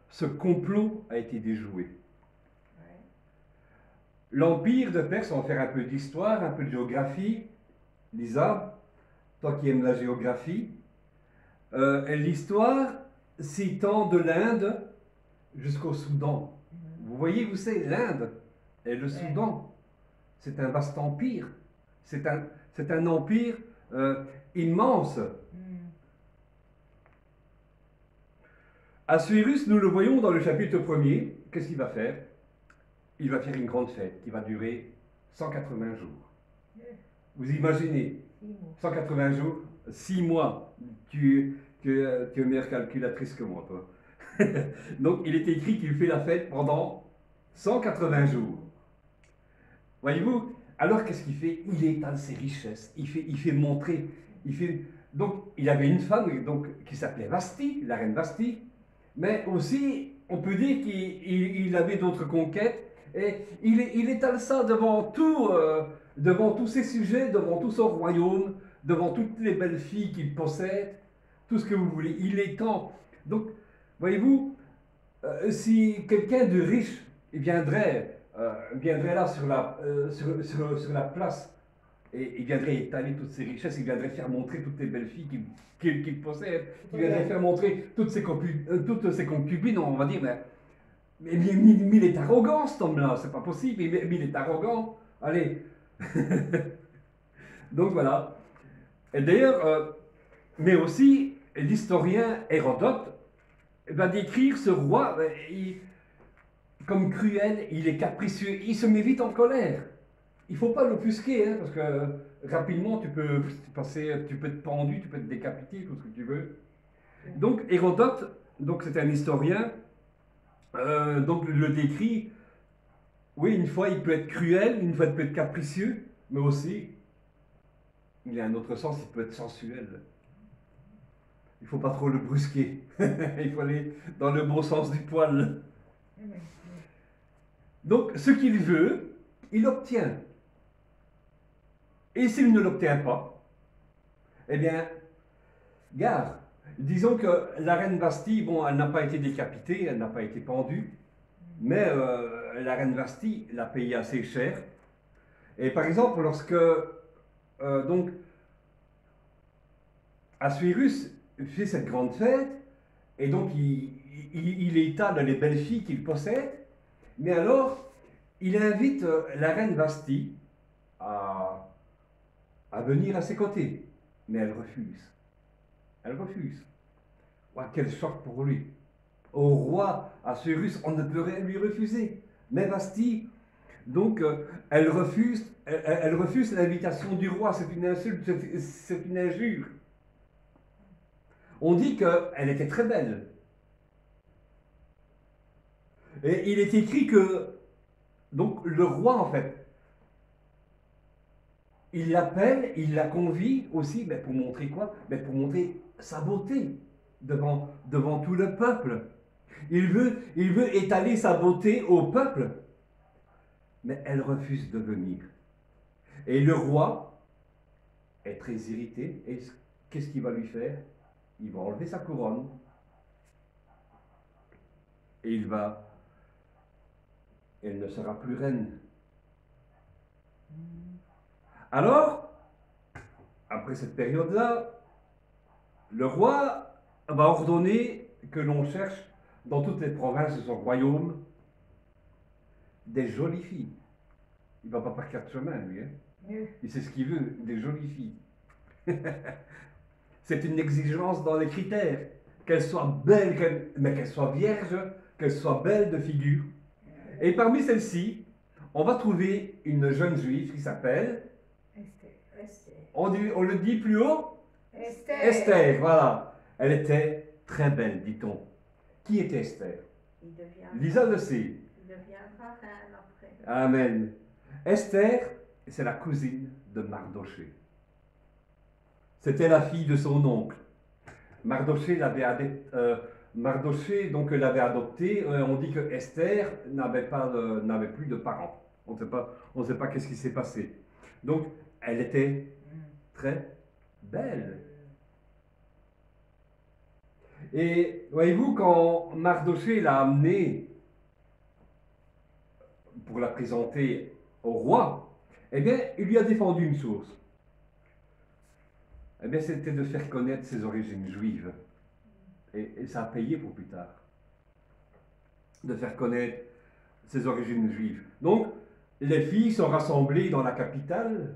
ce complot a été déjoué. L'empire de Perse, on va faire un peu d'histoire, un peu de géographie. Lisa, toi qui aimes la géographie, l'histoire s'étend de l'Inde jusqu'au Soudan. Vous voyez où c'est l'Inde et le Soudan. C'est un vaste empire. C'est un empire immense. Assuérus, nous le voyons dans le chapitre 1er. Qu'est-ce qu'il va faire? Il va faire une grande fête qui va durer 180 jours. Vous imaginez 180 jours, 6 mois. Tu es meilleure calculatrice que moi, toi. Donc, il est écrit qu'il fait la fête pendant 180 jours. Voyez-vous? Alors, qu'est-ce qu'il fait? Il étale ses richesses. Il fait montrer. Donc, il avait une femme donc, qui s'appelait Vasti, la reine Vasti. Mais aussi, on peut dire qu'il avait d'autres conquêtes. Et il étale ça devant tous ses sujets, devant tout son royaume, devant toutes les belles filles qu'il possède, tout ce que vous voulez. Il étend. Donc, voyez-vous, si quelqu'un de riche viendrait là sur la place, et il viendrait étaler toutes ses richesses, il viendrait faire montrer toutes les belles filles qu'il possède, il viendrait faire montrer toutes ses concubines, on va dire, mais il est arrogant cet homme-là, c'est pas possible, mais il est arrogant. Allez. Donc voilà. Et d'ailleurs, mais aussi, l'historien Hérodote va décrire ce roi comme cruel, il est capricieux, il se met vite en colère. Il ne faut pas l'offusquer, hein, parce que rapidement tu peux être pendu, tu peux être décapité, tout ce que tu veux. Donc Hérodote, c'est un historien, donc le décrit. Oui, une fois il peut être cruel, une fois il peut être capricieux, mais aussi, il a un autre sens, il peut être sensuel. Il ne faut pas trop le brusquer. Il faut aller dans le bon sens du poil. Donc, ce qu'il veut, il obtient. Et s'il ne l'obtient pas, eh bien, gare. Disons que la reine Vasti, bon, elle n'a pas été décapitée, elle n'a pas été pendue, mais la reine Vasti l'a payé assez cher. Et par exemple, lorsque, donc, Assuérus fait cette grande fête, et donc il étale les belles filles qu'il possède, mais alors il invite la reine Vasti à venir à ses côtés, mais elle refuse. Elle refuse. Oh, quel choc pour lui. Au roi Assuérus, on ne peut rien lui refuser. Mais Vasti, donc, elle refuse l'invitation du roi. C'est une insulte, c'est une injure. On dit qu'elle était très belle. Et il est écrit que, donc, le roi, en fait, il l'appelle, il la convie aussi, mais pour montrer quoi? Mais pour montrer sa beauté devant tout le peuple. Il veut étaler sa beauté au peuple, mais elle refuse de venir. Et le roi est très irrité, et qu'est-ce qu'il va lui faire? Il va enlever sa couronne, et elle ne sera plus reine. Alors, après cette période-là, le roi va ordonner que l'on cherche dans toutes les provinces de son royaume des jolies filles. Il ne va pas par quatre chemins, lui. Hein. Il sait ce qu'il veut, des jolies filles. C'est une exigence dans les critères. Qu'elles soient belles, mais qu'elles soient vierges, qu'elles soient belles de figure. Et parmi celles-ci, on va trouver une jeune juive qui s'appelle, Esther. on le dit plus haut, Esther. Esther, voilà. Elle était très belle, dit-on. Qui était Esther? Lisa le sait. Il deviendra reine après. Amen. Esther, c'est la cousine de Mardoché. C'était la fille de son oncle. Mardoché l'avait adoptée. On dit que Esther n'avait plus de parents. On ne sait pas qu'est-ce qui s'est passé. Donc, elle était très belle. Et voyez-vous, quand Mardoché l'a amenée pour la présenter au roi, eh bien, il lui a défendu une chose. Eh bien, c'était de faire connaître ses origines juives. Et ça a payé pour plus tard. De faire connaître ses origines juives. Donc, les filles sont rassemblées dans la capitale,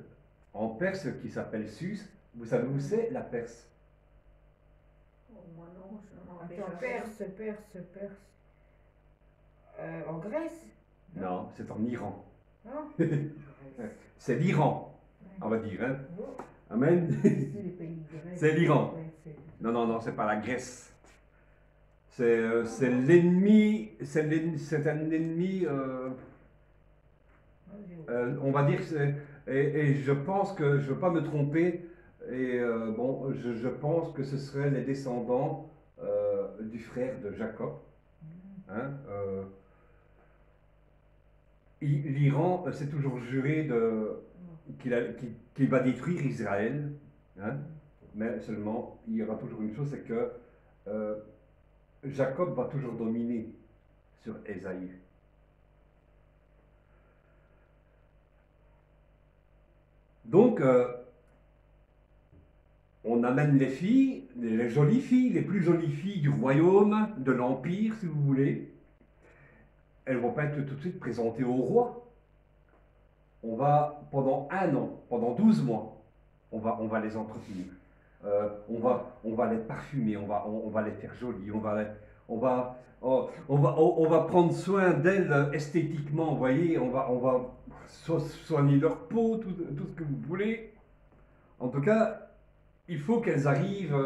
en Perse, qui s'appelle Sus. Vous savez où c'est, la Perse? Oh, moi non, je n'en ai Attends, jamais. Perse. En Grèce? Non, c'est en Iran. Non? C'est l'Iran, on va dire. Hein? Oh, Amen. c'est les pays grecs. C'est l'Iran. Ouais, c'est- Non, c'est pas la Grèce. C'est l'ennemi, c'est un ennemi, on va dire, et je pense que, je ne veux pas me tromper, et bon, je pense que ce seraient les descendants du frère de Jacob. Hein, l'Iran s'est toujours juré qu'il va détruire Israël, hein, mais seulement il y aura toujours une chose, c'est que Jacob va toujours dominer sur Ésaü. Donc, on amène les filles, les jolies filles, les plus jolies filles du royaume, de l'empire, si vous voulez. Elles ne vont pas être tout de suite présentées au roi. On va, pendant 1 an, pendant 12 mois, on va les entretenir. On va les parfumer, on va les faire jolies, on va prendre soin d'elles esthétiquement, vous voyez, on va soigner leur peau, tout ce que vous voulez. En tout cas, il faut qu'elles arrivent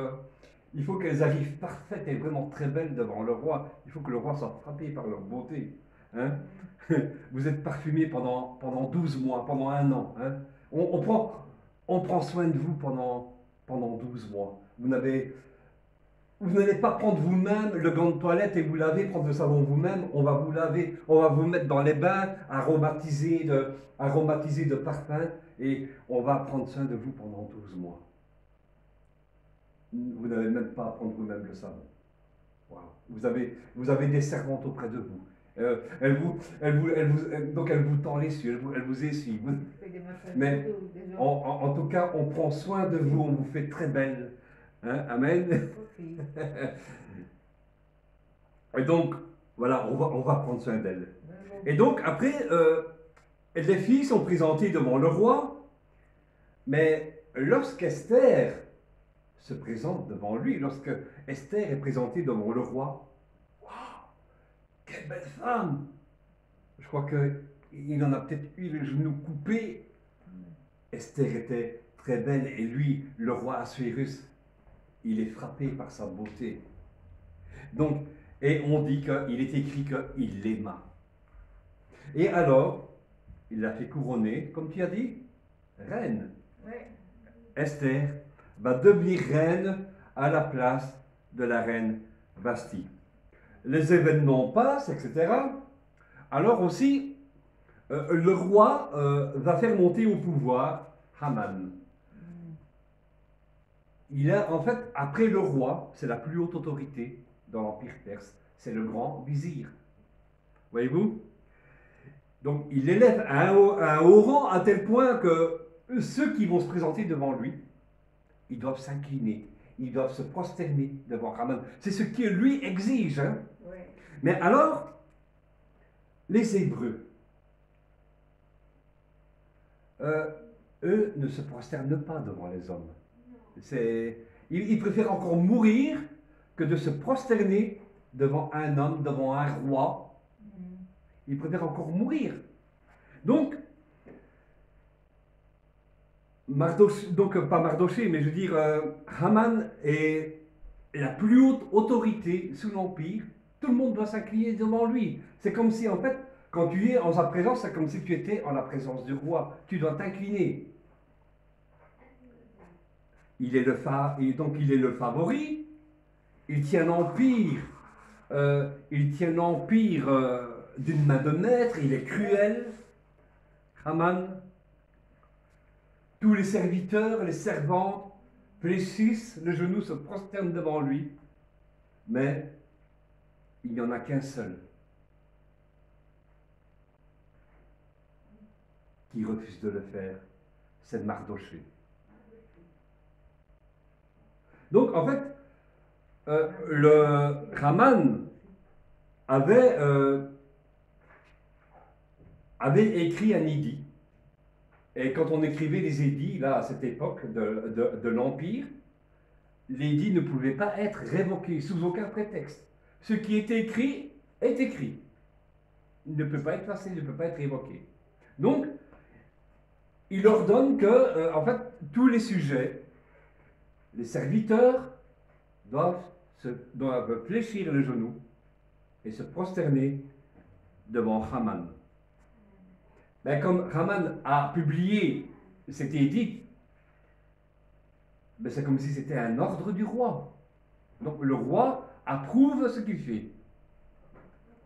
parfaites et vraiment très belles devant le roi. Il faut que le roi soit frappé par leur beauté. Hein? Vous êtes parfumés pendant 12 mois, pendant 1 an. Hein? On prend soin de vous pendant 12 mois. Vous n'allez pas prendre vous-même le gant de toilette et vous laver, prendre le savon vous-même. On va vous laver, on va vous mettre dans les bains, aromatisés de parfum, et on va prendre soin de vous pendant 12 mois. Vous n'avez même pas à prendre vous-même le savon. Wow. Vous avez des servantes auprès de vous. Donc elle vous tend les yeux, elle vous essuie. Mais en tout cas, on prend soin de vous, on vous fait très belle. Hein? Amen. Et donc, voilà, on va prendre soin d'elle. Et donc, après, les filles sont présentées devant le roi, mais lorsqu'Esther se présente devant lui, lorsque Esther est présentée devant le roi, waouh, quelle belle femme! Je crois qu'il en a peut-être eu le genou coupé. Esther était très belle et lui, le roi Assuérus, il est frappé par sa beauté. Donc, et on dit qu'il est écrit qu'il l'aima. Et alors, il l'a fait couronner, comme tu as dit, reine. Ouais. Esther va devenir reine à la place de la reine Vashti. Les événements passent, etc. Alors aussi, le roi va faire monter au pouvoir Haman. Il a, en fait, après le roi, c'est la plus haute autorité dans l'Empire perse, c'est le grand vizir. Voyez-vous? Donc, il l'élève à un haut rang à tel point que ceux qui vont se présenter devant lui, ils doivent s'incliner, ils doivent se prosterner devant Haman. C'est ce que lui exige. Hein? Oui. Mais alors, les Hébreux, eux ne se prosternent pas devant les hommes. Ils préfèrent encore mourir que de se prosterner devant un homme, devant un roi. Ils préfèrent encore mourir. Donc, pas Mardoché, mais je veux dire, Haman est la plus haute autorité sous l'Empire. Tout le monde doit s'incliner devant lui. C'est comme si, en fait, quand tu es en sa présence, c'est comme si tu étais en la présence du roi. Tu dois t'incliner. Il est le favori. Il tient l'empire. D'une main de maître. Il est cruel. Haman. Tous les serviteurs, les servantes fléchissent le genou, se prosternent devant lui. Mais il n'y en a qu'un seul qui refuse de le faire, c'est Mardoché. Donc en fait, le Haman avait écrit un édit. Et quand on écrivait les édits, là, à cette époque de l'Empire, l'édit ne pouvait pas être révoqué sous aucun prétexte. Ce qui est écrit est écrit. Il ne peut pas être passé, il ne peut pas être révoqué. Donc, il ordonne que, en fait, tous les sujets, les serviteurs doivent fléchir le genou et se prosterner devant Haman. Ben, comme Haman a publié cet édit, ben, c'est comme si c'était un ordre du roi. Donc le roi approuve ce qu'il fait.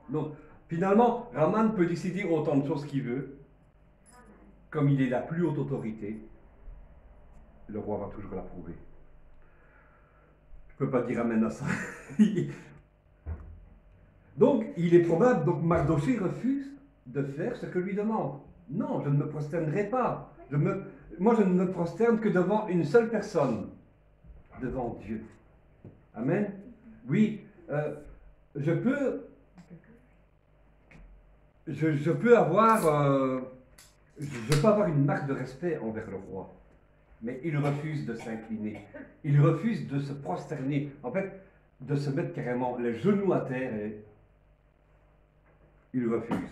Donc finalement, Haman peut décider autant de choses qu'il veut. Comme il est la plus haute autorité, le roi va toujours l'approuver. Je ne peux pas dire amen à ça. Donc il est probable, donc Mardoché refuse de faire ce que lui demande. Non, je ne me prosternerai pas. Moi, je ne me prosterne que devant une seule personne, devant Dieu. Amen. Oui, je peux avoir une marque de respect envers le roi, mais il refuse de s'incliner. Il refuse de se prosterner. En fait, de se mettre carrément les genoux à terre. Et il refuse.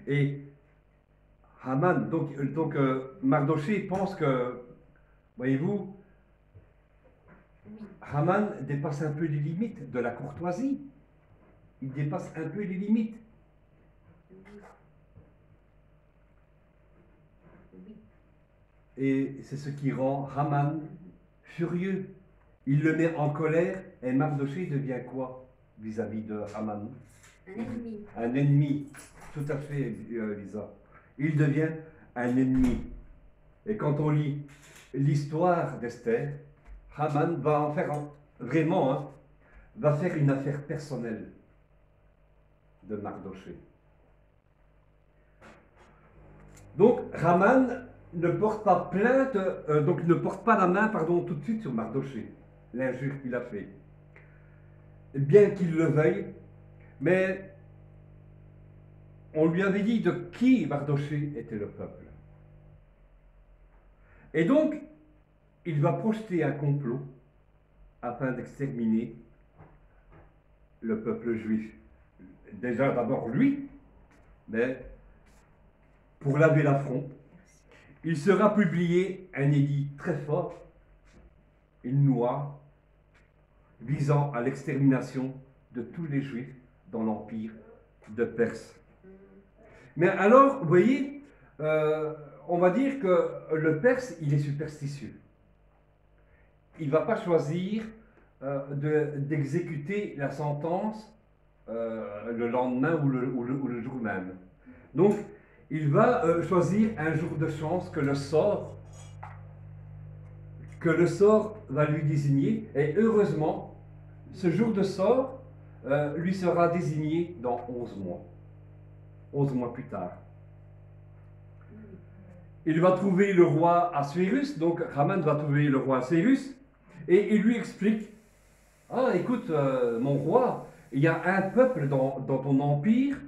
Et Haman, donc Mardoché pense que, voyez-vous, Haman dépasse un peu les limites de la courtoisie. Il dépasse un peu les limites. Et c'est ce qui rend Haman furieux. Il le met en colère et Mardoché devient quoi vis-à-vis de Haman? Un ennemi. Un ennemi. Tout à fait, Lisa. Il devient un ennemi. Et quand on lit l'histoire d'Esther, Haman va en faire vraiment, va faire une affaire personnelle de Mardoché. Donc Haman ne porte pas plainte, donc ne porte pas la main, tout de suite sur Mardoché, l'injure qu'il a fait. Bien qu'il le veuille, mais on lui avait dit de qui Mardoché était le peuple. Et donc, il va projeter un complot afin d'exterminer le peuple juif. Déjà d'abord lui, mais pour laver l'affront, il sera publié un édit très fort, une loi visant à l'extermination de tous les juifs dans l'empire de Perse. Mais alors, vous voyez, on va dire que le Perse, il est superstitieux. Il ne va pas choisir d'exécuter la sentence le lendemain ou le jour même. Donc, il va choisir un jour de chance que le sort va lui désigner. Et heureusement, ce jour de sort lui sera désigné dans 11 mois. 11 mois plus tard. Il va trouver le roi Assuérus, donc Haman va trouver le roi Assuérus, et il lui explique, ah écoute, mon roi, il y a un peuple dans ton empire,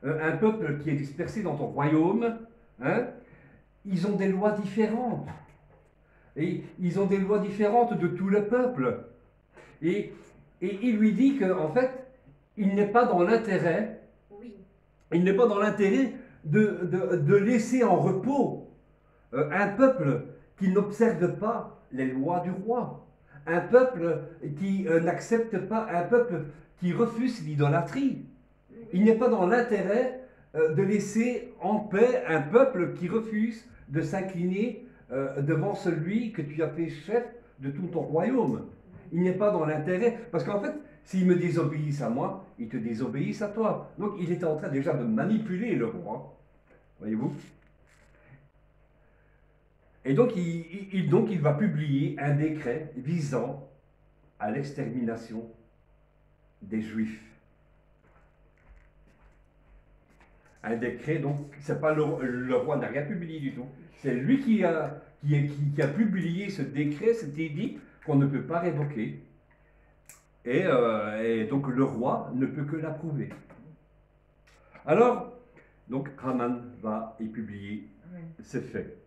un peuple qui est dispersé dans ton royaume, ils ont des lois différentes, et ils ont des lois différentes de tout le peuple, et il lui dit qu'en fait, il n'est pas dans l'intérêt de laisser en repos un peuple qui n'observe pas les lois du roi, un peuple qui n'accepte pas, un peuple qui refuse l'idolâtrie. Il n'est pas dans l'intérêt de laisser en paix un peuple qui refuse de s'incliner devant celui que tu as fait chef de tout ton royaume. Il n'est pas dans l'intérêt, parce qu'en fait, s'ils me désobéissent à moi, ils te désobéissent à toi. Donc il était en train déjà de manipuler le roi, voyez-vous. Et donc il va publier un décret visant à l'extermination des Juifs. Un décret, donc, c'est pas le roi n'a rien publié du tout. C'est lui qui a publié ce décret, cet édit qu'on ne peut pas révoquer. Et donc le roi ne peut que l'approuver. Alors, donc Haman va y publier ces faits.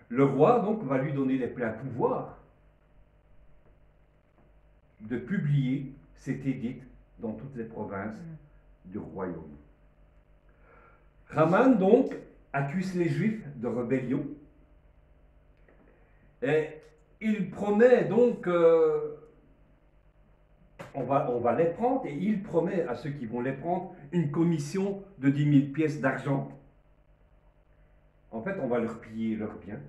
Le roi donc va lui donner les pleins pouvoirs de publier cet édit dans toutes les provinces du royaume. Haman donc accuse les Juifs de rébellion et il promet donc on va les prendre, et il promet à ceux qui vont les prendre une commission de 10 000 pièces d'argent. En fait, on va leur piller leurs biens,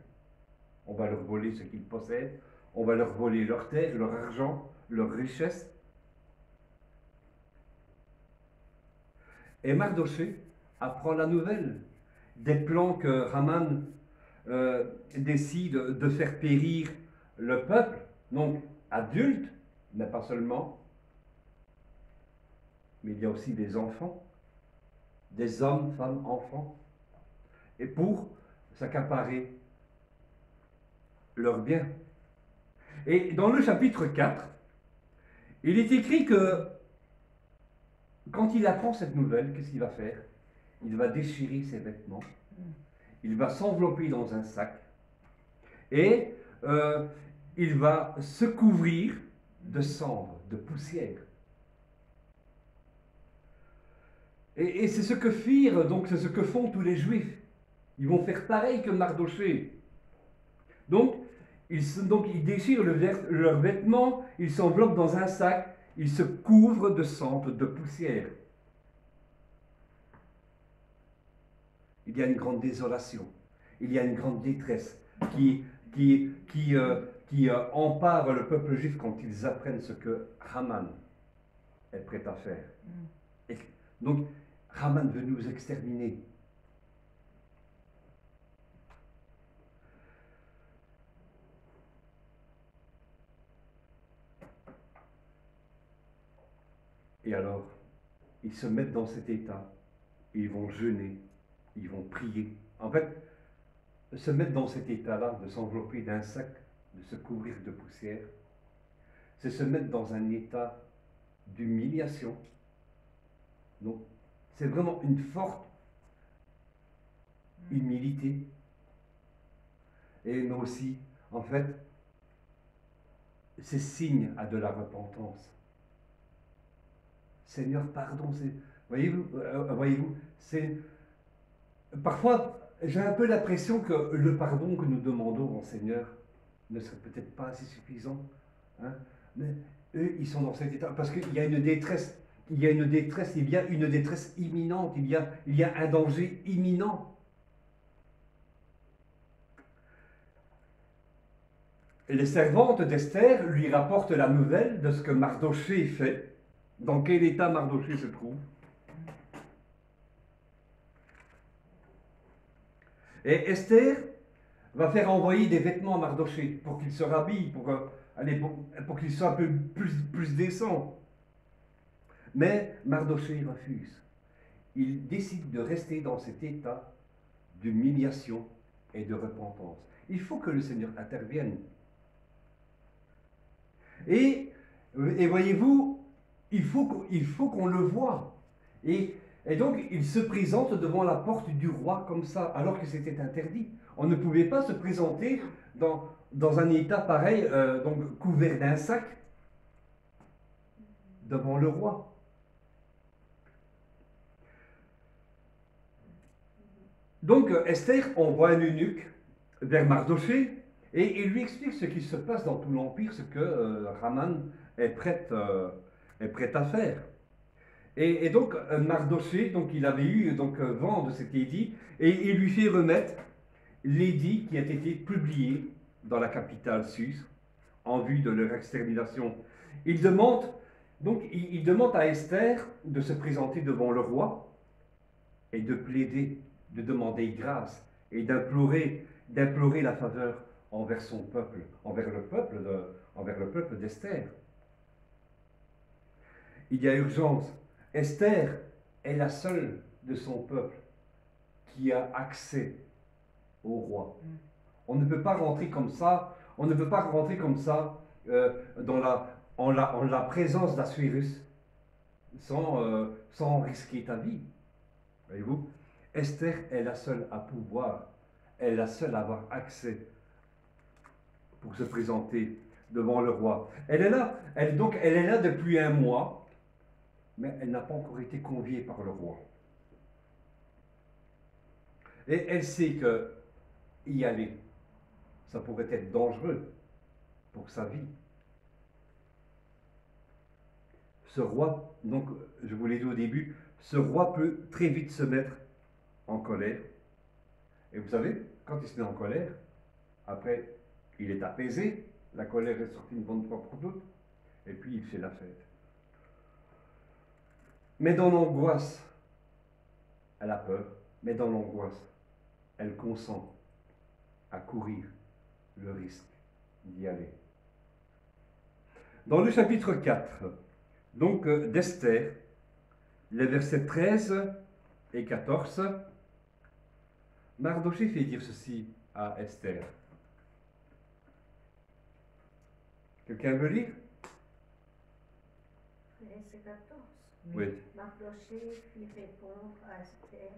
on va leur voler ce qu'ils possèdent, on va leur voler leurs terres, leur argent, leurs richesses. Et Mardoché apprend la nouvelle des plans que Haman décide de faire périr le peuple, donc adulte, mais pas seulement, mais il y a aussi des enfants, des hommes, femmes, enfants, et pour s'accaparer leurs biens. Et dans le chapitre 4, il est écrit que quand il apprend cette nouvelle, qu'est-ce qu'il va faire? Il va déchirer ses vêtements, il va s'envelopper dans un sac, et il va se couvrir de cendres, de poussière. Et c'est ce que firent, donc c'est ce que font tous les Juifs. Ils vont faire pareil que Mardoché. Donc ils déchirent leurs vêtements, ils s'enveloppent dans un sac, ils se couvrent de cendres, de poussière. Il y a une grande désolation, il y a une grande détresse qui empare le peuple juif quand ils apprennent ce que Haman est prêt à faire. Et donc, Haman veut nous exterminer. Et alors, ils se mettent dans cet état, ils vont jeûner, ils vont prier. En fait, se mettre dans cet état-là, de s'envelopper d'un sac, de se couvrir de poussière, c'est se mettre dans un état d'humiliation. Donc, c'est vraiment une forte humilité. Et mais aussi, en fait, c'est signe à de la repentance. Seigneur, pardon, voyez-vous, c'est parfois j'ai un peu l'impression que le pardon que nous demandons au Seigneur ne serait peut-être pas assez suffisant. Hein? Mais eux, ils sont dans cet état parce qu'il y a une détresse, il y a une détresse imminente, il y a un danger imminent. Et les servantes d'Esther lui rapportent la nouvelle de ce que Mardoché fait, dans quel état Mardoché se trouve. Et Esther va faire envoyer des vêtements à Mardoché pour qu'il se rhabille, pour qu'il soit un peu plus décent. Mais Mardoché refuse. Il décide de rester dans cet état d'humiliation et de repentance. Il faut que le Seigneur intervienne. Et voyez-vous, il faut qu'on le voie. Et donc, il se présente devant la porte du roi comme ça, alors que c'était interdit. On ne pouvait pas se présenter dans un état pareil, donc couvert d'un sac, devant le roi. Donc Esther envoie un eunuque vers Mardochée et il lui explique ce qui se passe dans tout l'Empire, ce que Haman est prêt à faire. Et donc Mardochée, donc, il avait eu donc, vent de cet édit et il lui fait remettre l'édit qui a été publié dans la capitale suisse en vue de leur extermination. Il demande à Esther de se présenter devant le roi et de plaider, de demander grâce et d'implorer la faveur envers son peuple, envers le peuple d'Esther. Il y a urgence. Esther est la seule de son peuple qui a accès au roi. On ne peut pas rentrer comme ça, en la présence d'Assuérus sans risquer ta vie. Voyez-vous, Esther est la seule à pouvoir, elle est la seule à avoir accès pour se présenter devant le roi. Elle est là, elle est là depuis un mois, mais elle n'a pas encore été conviée par le roi. Et elle sait que y aller, ça pourrait être dangereux pour sa vie. Ce roi, donc je vous l'ai dit au début, ce roi peut très vite se mettre en colère. Et vous savez, quand il se met en colère, après, il est apaisé, la colère est sortie une bonne fois pour toutes, et puis il fait la fête. Mais dans l'angoisse, elle a peur, mais dans l'angoisse, elle consent à courir le risque d'y aller. Dans le chapitre 4, donc d'Esther, les versets 13 et 14, Mardochée fait dire ceci à Esther. Quelqu'un veut lire? Verset 14. Oui. Mardochée fit répondre à Esther,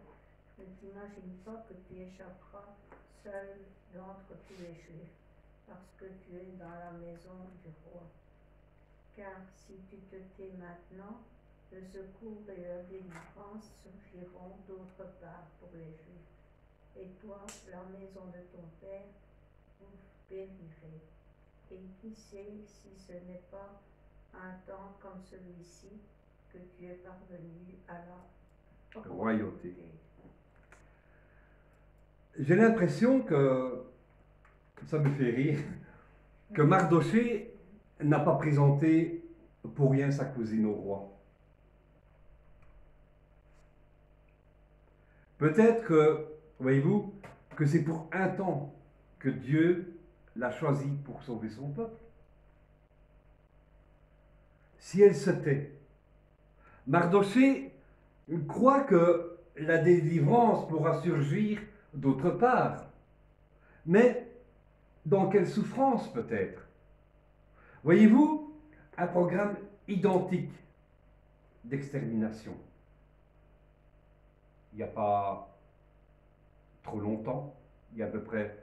ne t'imagine pas que tu échapperas seul d'entre tous les Juifs, parce que tu es dans la maison du roi. Car si tu te tais maintenant, le secours et la délivrance surgiront d'autre part pour les Juifs. Et toi, la maison de ton père, vous périrez. Et qui sait si ce n'est pas un temps comme celui-ci que tu es parvenu à la royauté. J'ai l'impression que, ça me fait rire, que Mardochée n'a pas présenté pour rien sa cousine au roi. Peut-être que, voyez-vous, que c'est pour un temps que Dieu l'a choisi pour sauver son peuple. Si elle se tait, Mardochée croit que la délivrance pourra surgir d'autre part. Mais dans quelle souffrance peut-être? Voyez-vous, un programme identique d'extermination. Il n'y a pas trop longtemps, il y a à peu près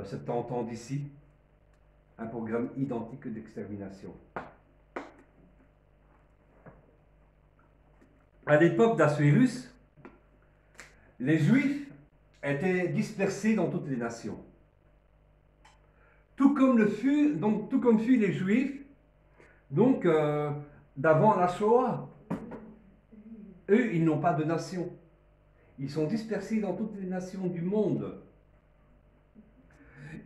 70 ans d'ici, un programme identique d'extermination. À l'époque d'Assuérus, les Juifs étaient dispersés dans toutes les nations. Tout comme fut les Juifs, donc d'avant la Shoah. Eux, ils n'ont pas de nation. Ils sont dispersés dans toutes les nations du monde.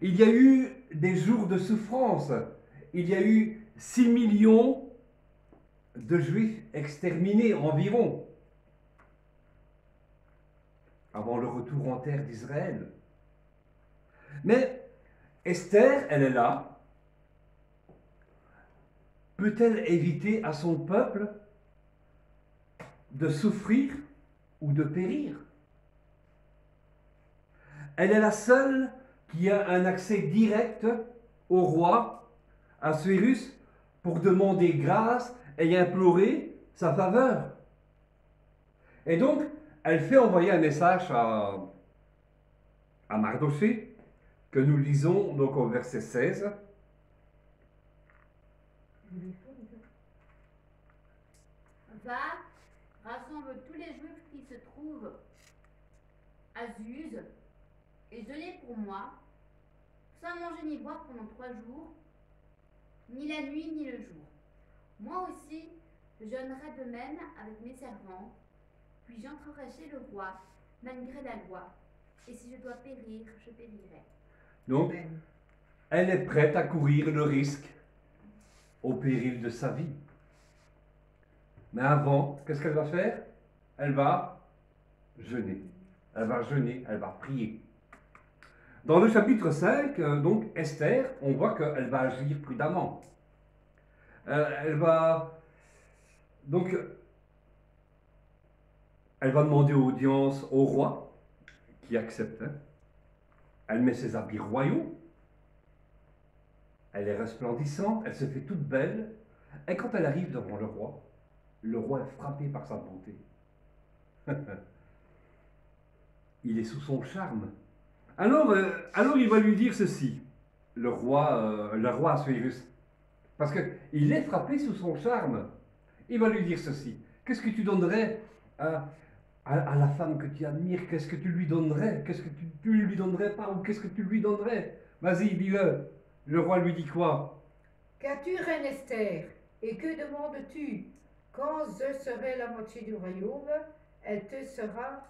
Il y a eu des jours de souffrance. Il y a eu 6 millions de Juifs exterminés environ, avant le retour en terre d'Israël. Mais Esther, elle est là. Peut-elle éviter à son peuple de souffrir ou de périr? Elle est la seule qui a un accès direct au roi Assuérus pour demander grâce et implorer sa faveur. Et donc, elle fait envoyer un message à Mardochée, que nous lisons donc au verset 16. Va, rassemble tous les Juifs qui se trouvent Azuz, et jeûnez pour moi, sans manger ni boire pendant 3 jours, ni la nuit ni le jour. Moi aussi, je jeûnerai de même avec mes servants, puis j'entrerai chez le roi, malgré la loi, et si je dois périr, je périrai. Donc, Amen. elle est prête à courir le risque au péril de sa vie. Mais avant, qu'est-ce qu'elle va faire? Elle va jeûner. Elle va jeûner, elle va prier. Dans le chapitre 5, donc Esther, on voit qu'elle va agir prudemment. Elle va demander audience au roi, qui accepte. Elle met ses habits royaux. Elle est resplendissante, elle se fait toute belle. Et quand elle arrive devant le roi est frappé par sa beauté. Il est sous son charme. Alors il va lui dire ceci, le roi Assuérus, parce qu'il est frappé sous son charme. Il va lui dire ceci: qu'est-ce que tu donnerais à la femme que tu admires? Qu'est-ce que tu lui donnerais? Qu'est-ce que tu lui donnerais pas? Ou qu'est-ce que tu lui donnerais? Vas-y, dis-le. Le roi lui dit quoi? Qu'as-tu, reine Esther? Et que demandes-tu? Quand je serai la moitié du royaume, elle te sera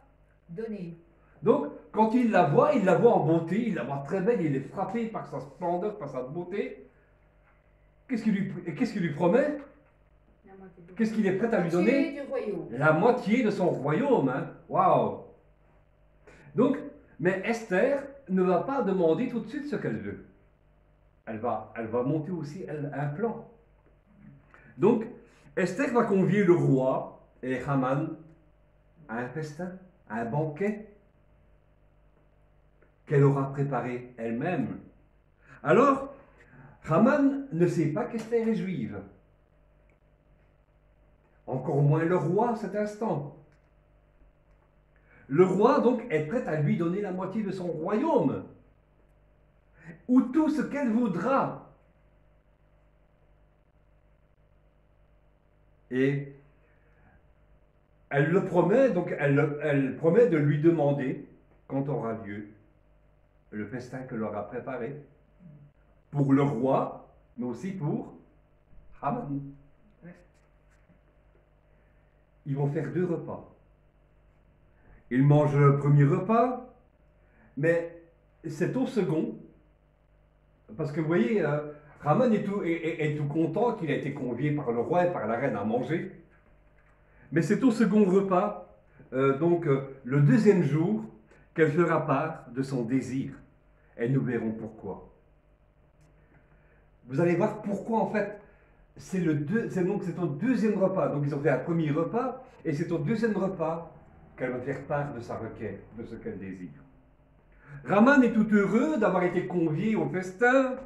donnée. Donc, quand il la voit en beauté, il la voit très belle, il est frappé par sa splendeur, par sa beauté. Qu'est-ce qu'il lui promet? La moitié du Qu'est-ce qu'il est prêt à lui Moitié donner? du royaume. La moitié de son royaume. Hein? Waouh! Donc, mais Esther ne va pas demander tout de suite ce qu'elle veut. Elle va monter aussi un plan. Donc, Esther va convier le roi et Haman à un festin, à un banquet qu'elle aura préparé elle-même. Alors, Haman ne sait pas qu'Esther est juive. Encore moins le roi à cet instant. Le roi, donc, est prêt à lui donner la moitié de son royaume, ou tout ce qu'elle voudra. Et elle le promet, donc elle promet de lui demander, quand aura lieu, le festin qu'elle aura préparé, pour le roi, mais aussi pour Haman. Ils vont faire 2 repas. Ils mangent le premier repas, mais c'est au second, parce que vous voyez, Haman est tout content qu'il a été convié par le roi et par la reine à manger. Mais c'est au second repas, le 2e jour, qu'elle fera part de son désir. Et nous verrons pourquoi. Vous allez voir pourquoi en fait, c'est au 2e repas. Donc ils ont fait un premier repas, et c'est au 2e repas qu'elle va faire part de sa requête, de ce qu'elle désire. Haman est tout heureux d'avoir été convié au festin,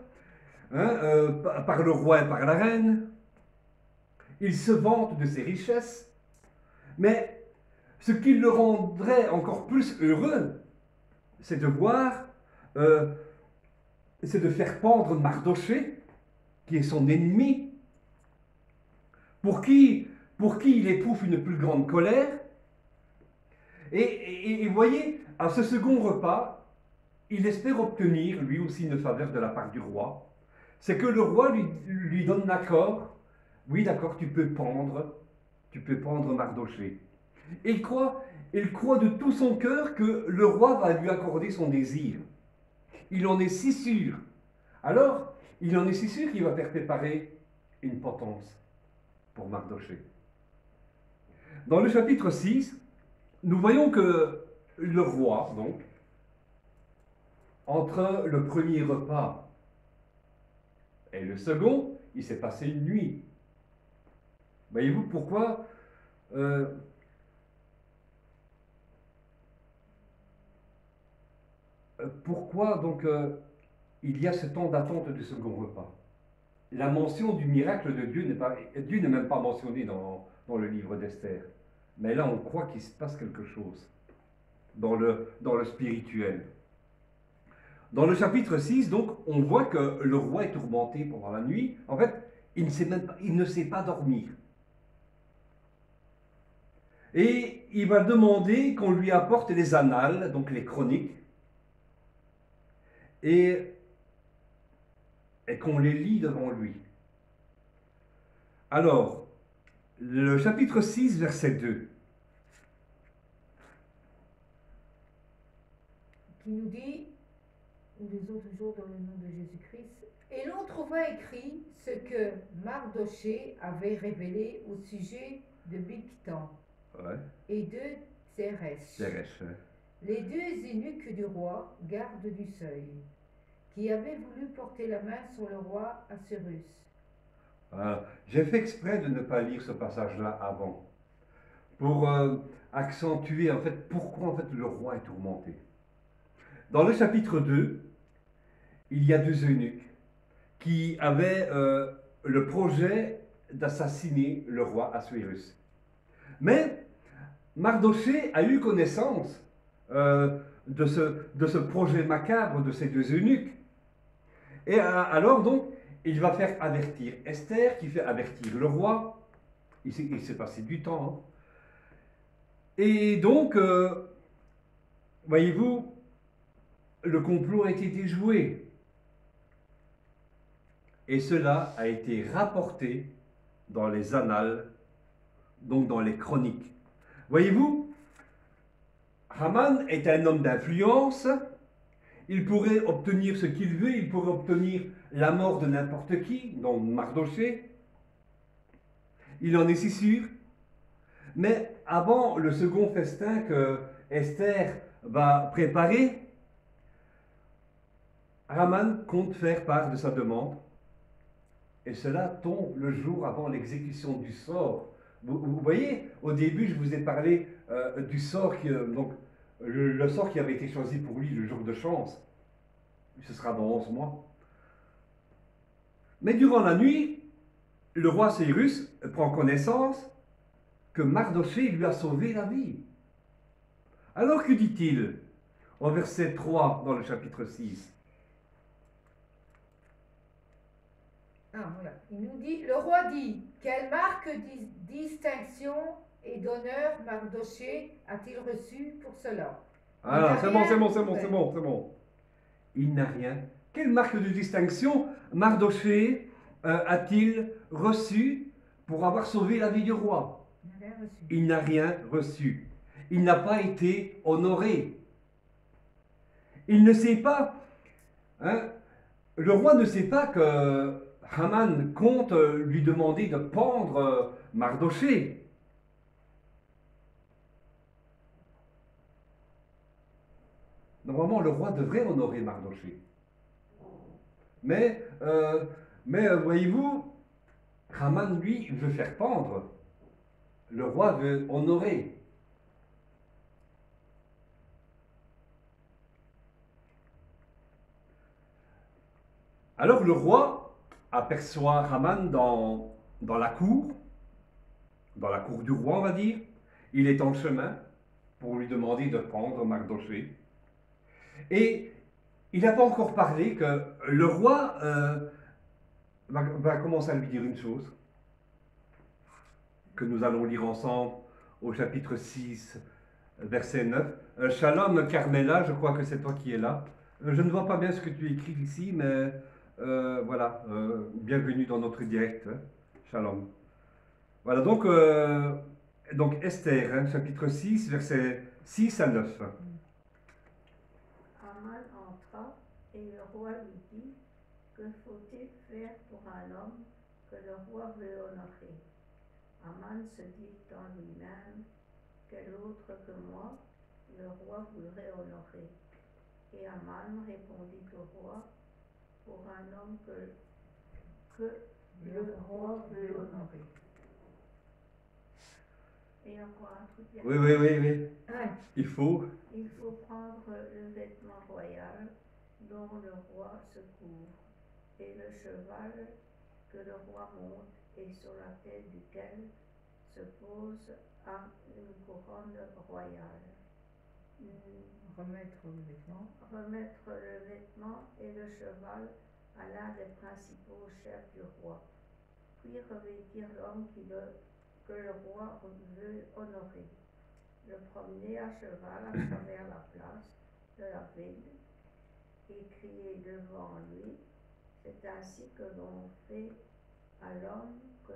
par le roi et par la reine. Il se vante de ses richesses, mais ce qui le rendrait encore plus heureux, c'est de voir, c'est de faire pendre Mardochée, qui est son ennemi, pour qui il éprouve une plus grande colère. Et vous voyez, à ce second repas, il espère obtenir lui aussi une faveur de la part du roi. C'est que le roi lui donne l'accord. Oui, d'accord, tu peux pendre Mardochée. Et il croit de tout son cœur que le roi va lui accorder son désir. Il en est si sûr. Alors, il en est si sûr qu'il va faire préparer une potence pour Mardochée. Dans le chapitre 6, nous voyons que le roi, donc, entre le premier repas et le second, il s'est passé une nuit. Voyez-vous pourquoi il y a ce temps d'attente du second repas? La mention du miracle de Dieu n'est même pas mentionné dans le livre d'Esther. Mais là, on croit qu'il se passe quelque chose dans le spirituel. Dans le chapitre 6, donc, on voit que le roi est tourmenté pendant la nuit. En fait, il ne sait pas dormir. Et il va demander qu'on lui apporte les annales, donc les chroniques, et qu'on les lit devant lui. Alors, le chapitre 6, verset 2, qui nous dit, nous lisons toujours dans le nom de Jésus-Christ, et l'on trouva écrit ce que Mardoché avait révélé au sujet de Bigtan ouais, et de Tséresh, Zeresh, ouais. les deux eunuques du roi, gardes du seuil, qui avaient voulu porter la main sur le roi Assuérus. Voilà. J'ai fait exprès de ne pas lire ce passage-là avant, pour accentuer en fait pourquoi en fait le roi est tourmenté. Dans le chapitre 2, il y a deux eunuques qui avaient le projet d'assassiner le roi Assuérus. Mais Mardoché a eu connaissance de ce projet macabre de ces deux eunuques. Et alors donc, il va faire avertir Esther, qui fait avertir le roi. Il s'est passé du temps. Hein. Et donc, voyez-vous, le complot a été déjoué. Et cela a été rapporté dans les annales, donc dans les chroniques. Voyez-vous, Haman est un homme d'influence. Il pourrait obtenir ce qu'il veut, il pourrait obtenir la mort de n'importe qui, dont Mardoché. Il en est si sûr. Mais avant le second festin que Esther va préparer, Haman compte faire part de sa demande. Et cela tombe le jour avant l'exécution du sort. Vous voyez, au début, je vous ai parlé du sort, donc le sort qui avait été choisi pour lui le jour de chance. Ce sera dans 11 mois. Mais durant la nuit, le roi Cyrus prend connaissance que Mardoché lui a sauvé la vie. Alors que dit-il au verset 3 dans le chapitre 6? Voilà. Il nous dit, le roi dit, quelle marque de distinction et d'honneur Mardoché a-t-il reçu pour cela? Ah, c'est bon. Il n'a rien. Quelle marque de distinction Mardoché a-t-il reçu pour avoir sauvé la vie du roi? Il n'a rien reçu. Il n'a pas été honoré. Il ne sait pas, hein, le roi ne sait pas que Haman compte lui demander de pendre Mardoché. Normalement, le roi devrait honorer Mardoché. Mais voyez-vous, Haman, lui, veut faire pendre. Le roi veut honorer. Alors le roi aperçoit Haman dans la cour du roi, on va dire. Il est en chemin pour lui demander de pendre Mardoché. Et il n'a pas encore parlé que le roi va commencer à lui dire une chose que nous allons lire ensemble au chapitre 6, verset 9. Shalom Carmela, je crois que c'est toi qui es là. Je ne vois pas bien ce que tu écris ici, mais voilà, bienvenue dans notre direct. Hein. Shalom. Voilà, donc Esther, hein, chapitre 6, verset 6 à 9. Haman entra et le roi lui dit, que faut-il faire pour un homme que le roi veut honorer? Haman se dit en lui-même, quel autre que moi le roi voudrait honorer? Et Haman répondit au roi, pour un homme que le roi veut honorer. Et encore un truc. Oui. Il faut prendre le vêtement royal dont le roi se couvre, et le cheval que le roi monte et sur la tête duquel se pose une couronne royale. Remettre le vêtement et le cheval à l'un des principaux chefs du roi, puis revêtir l'homme que le roi veut honorer. Le promener à cheval à travers la place de la ville et crier devant lui. C'est ainsi que l'on fait à l'homme que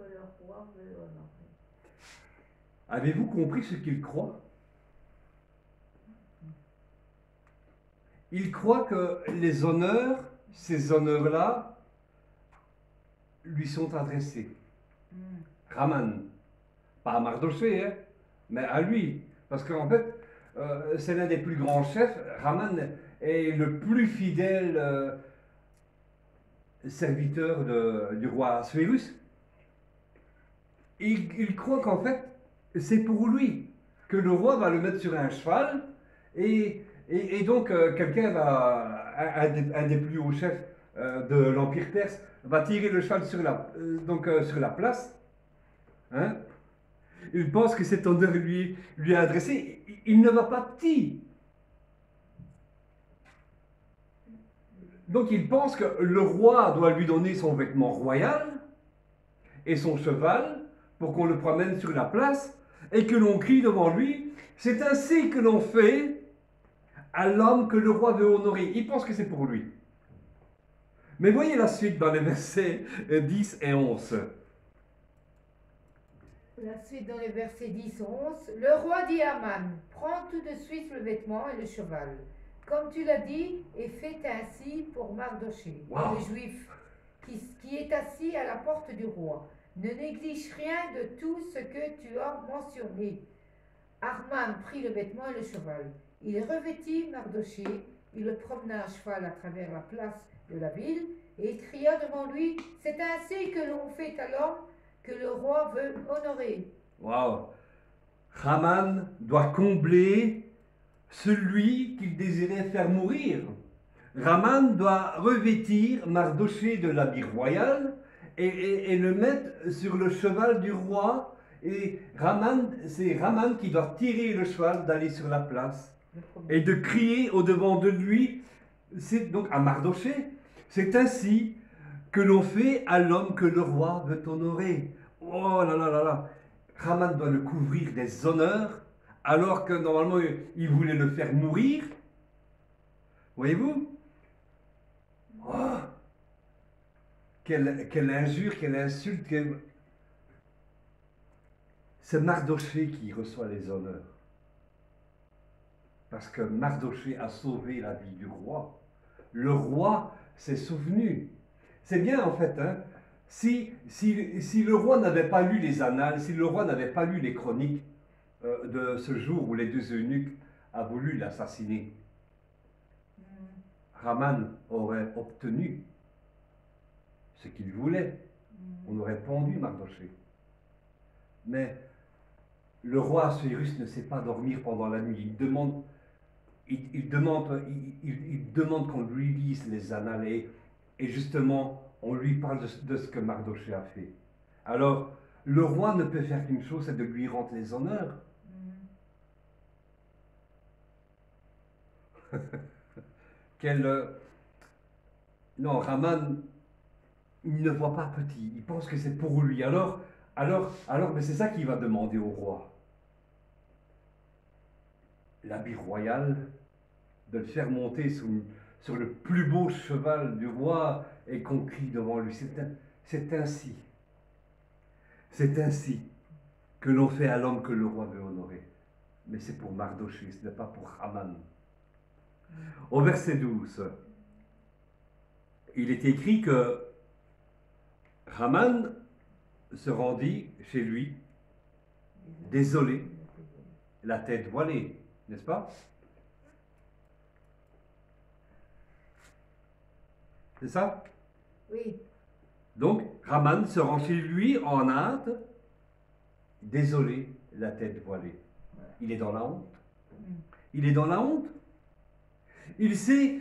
le roi veut honorer. Avez-vous compris ce qu'il croit? Il croit que les honneurs, ces honneurs-là, lui sont adressés. Haman, pas à Mardoché, hein, mais à lui. Parce qu'en fait, c'est l'un des plus grands chefs. Haman est le plus fidèle serviteur du roi Assuérus. Il croit qu'en fait, c'est pour lui que le roi va le mettre sur un cheval et donc quelqu'un va, un des plus hauts chefs de l'Empire perse, va tirer le cheval sur la place. Hein? Il pense que cet honneur lui est adressé. Il ne va pas petit. Donc il pense que le roi doit lui donner son vêtement royal et son cheval pour qu'on le promène sur la place et que l'on crie devant lui. C'est ainsi que l'on fait à l'homme que le roi veut honorer. Il pense que c'est pour lui. Mais voyez la suite dans les versets 10 et 11. La suite dans les versets 10 et 11. Le roi dit à Aman, prends tout de suite le vêtement et le cheval, comme tu l'as dit, et fais ainsi pour Mardoché, Wow. le juif, qui est assis à la porte du roi. Ne néglige rien de tout ce que tu as mentionné. Aman prit le vêtement et le cheval. Il revêtit Mardoché, il le promena à cheval à travers la place de la ville, et il cria devant lui, c'est ainsi que l'on fait à l'homme que le roi veut honorer. Waouh! Haman doit combler celui qu'il désirait faire mourir. Haman doit revêtir Mardoché de l'habit royal et le mettre sur le cheval du roi. Et c'est Haman qui doit tirer le cheval d'aller sur la place et de crier au-devant de lui, c'est donc à Mardoché. C'est ainsi que l'on fait à l'homme que le roi veut honorer. Oh là là là là! Haman doit le couvrir des honneurs, alors que normalement il voulait le faire mourir. Voyez-vous? Oh, quelle injure, quelle insulte! C'est Mardoché qui reçoit les honneurs. Parce que Mardoché a sauvé la vie du roi. Le roi s'est souvenu. C'est bien en fait, hein? Si le roi n'avait pas lu les annales, si le roi n'avait pas lu les chroniques de ce jour où les deux eunuques a voulu l'assassiner, Haman aurait obtenu ce qu'il voulait. On aurait pendu Mardoché. Mais le roi Assuérus ne sait pas dormir pendant la nuit. Il demande qu'on lui lise les annales et justement on lui parle de ce que Mardoché a fait. Alors le roi ne peut faire qu'une chose, c'est de lui rendre les honneurs. Non, Haman, il ne voit pas petit, il pense que c'est pour lui. Alors, mais c'est ça qu'il va demander au roi. L'habit royal, de le faire monter sur le plus beau cheval du roi et qu'on crie devant lui. C'est ainsi que l'on fait à l'homme que le roi veut honorer. Mais c'est pour Mardoché, ce n'est pas pour Haman. Au verset 12, il est écrit que Haman se rendit chez lui, désolé, la tête voilée, n'est-ce pas? C'est ça? Oui. Donc, Haman se rend chez lui en hâte, désolé, la tête voilée. Il est dans la honte. Il est dans la honte. Il sait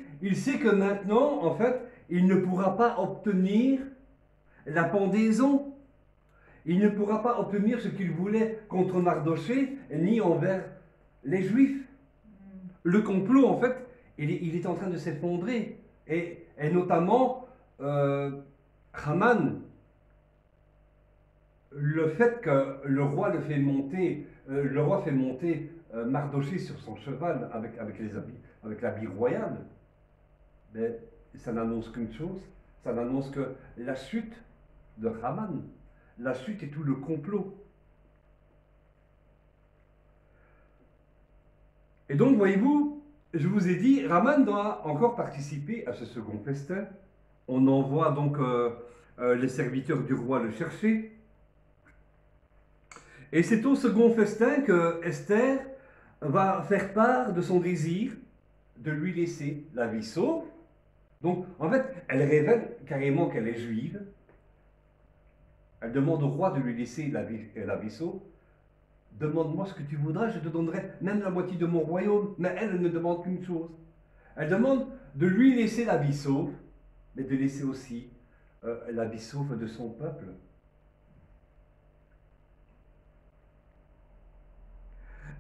que maintenant, en fait, il ne pourra pas obtenir la pendaison. Il ne pourra pas obtenir ce qu'il voulait contre Mardoché, ni envers les Juifs. Le complot, en fait, il est en train de s'effondrer. Et notamment, Haman le fait que le roi fait monter Mardochée sur son cheval avec l'habit royal, ben, ça n'annonce qu'une chose, ça n'annonce que la chute de Haman, la chute et tout le complot. Et donc, voyez-vous, je vous ai dit, Haman doit encore participer à ce second festin. On envoie donc les serviteurs du roi le chercher. Et c'est au second festin que Esther va faire part de son désir de lui laisser la vie sauve. Donc, en fait, elle révèle carrément qu'elle est juive. Elle demande au roi de lui laisser la vie sauve. Demande-moi ce que tu voudras, je te donnerai même la moitié de mon royaume. Mais elle ne demande qu'une chose. Elle demande de lui laisser la vie sauve, mais de laisser aussi la vie sauve de son peuple.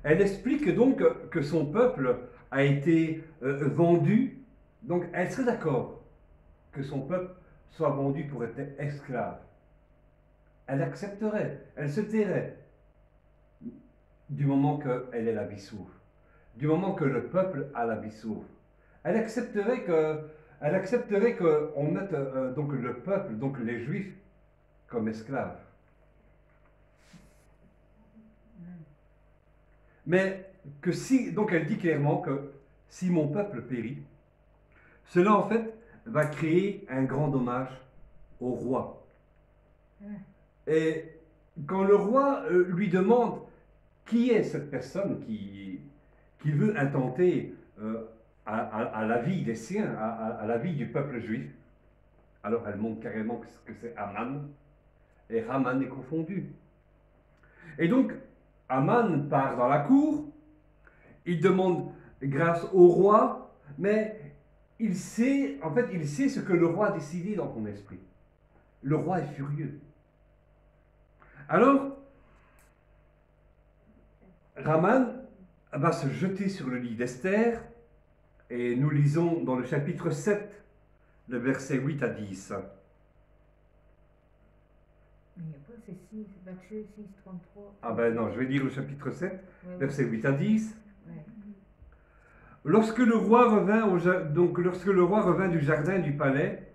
Elle explique donc que son peuple a été vendu. Donc elle serait d'accord que son peuple soit vendu pour être esclave. Elle accepterait, elle se tairait du moment qu'elle est la vie sauve, du moment que le peuple a la vie sauve. Elle accepterait qu'on mette donc le peuple, donc les juifs, comme esclaves. Mais que si, donc elle dit clairement que si mon peuple périt, cela en fait va créer un grand dommage au roi. Et quand le roi lui demande qui est cette personne qui veut intenter à la vie des siens, à la vie du peuple juif, alors elle montre carrément que c'est Haman, et Haman est confondu. Et donc, Haman part dans la cour, il demande grâce au roi, mais il sait ce que le roi a décidé dans son esprit. Le roi est furieux. Alors, Haman va se jeter sur le lit d'Esther, et nous lisons dans le chapitre 7, le verset 8 à 10. Mais il n'y a pas, c'est 6, Matthieu 6, 33. Ah ben non, je vais lire le chapitre 7, Ouais, verset 8 à 10. ouais. Lorsque le roi revint du jardin du palais,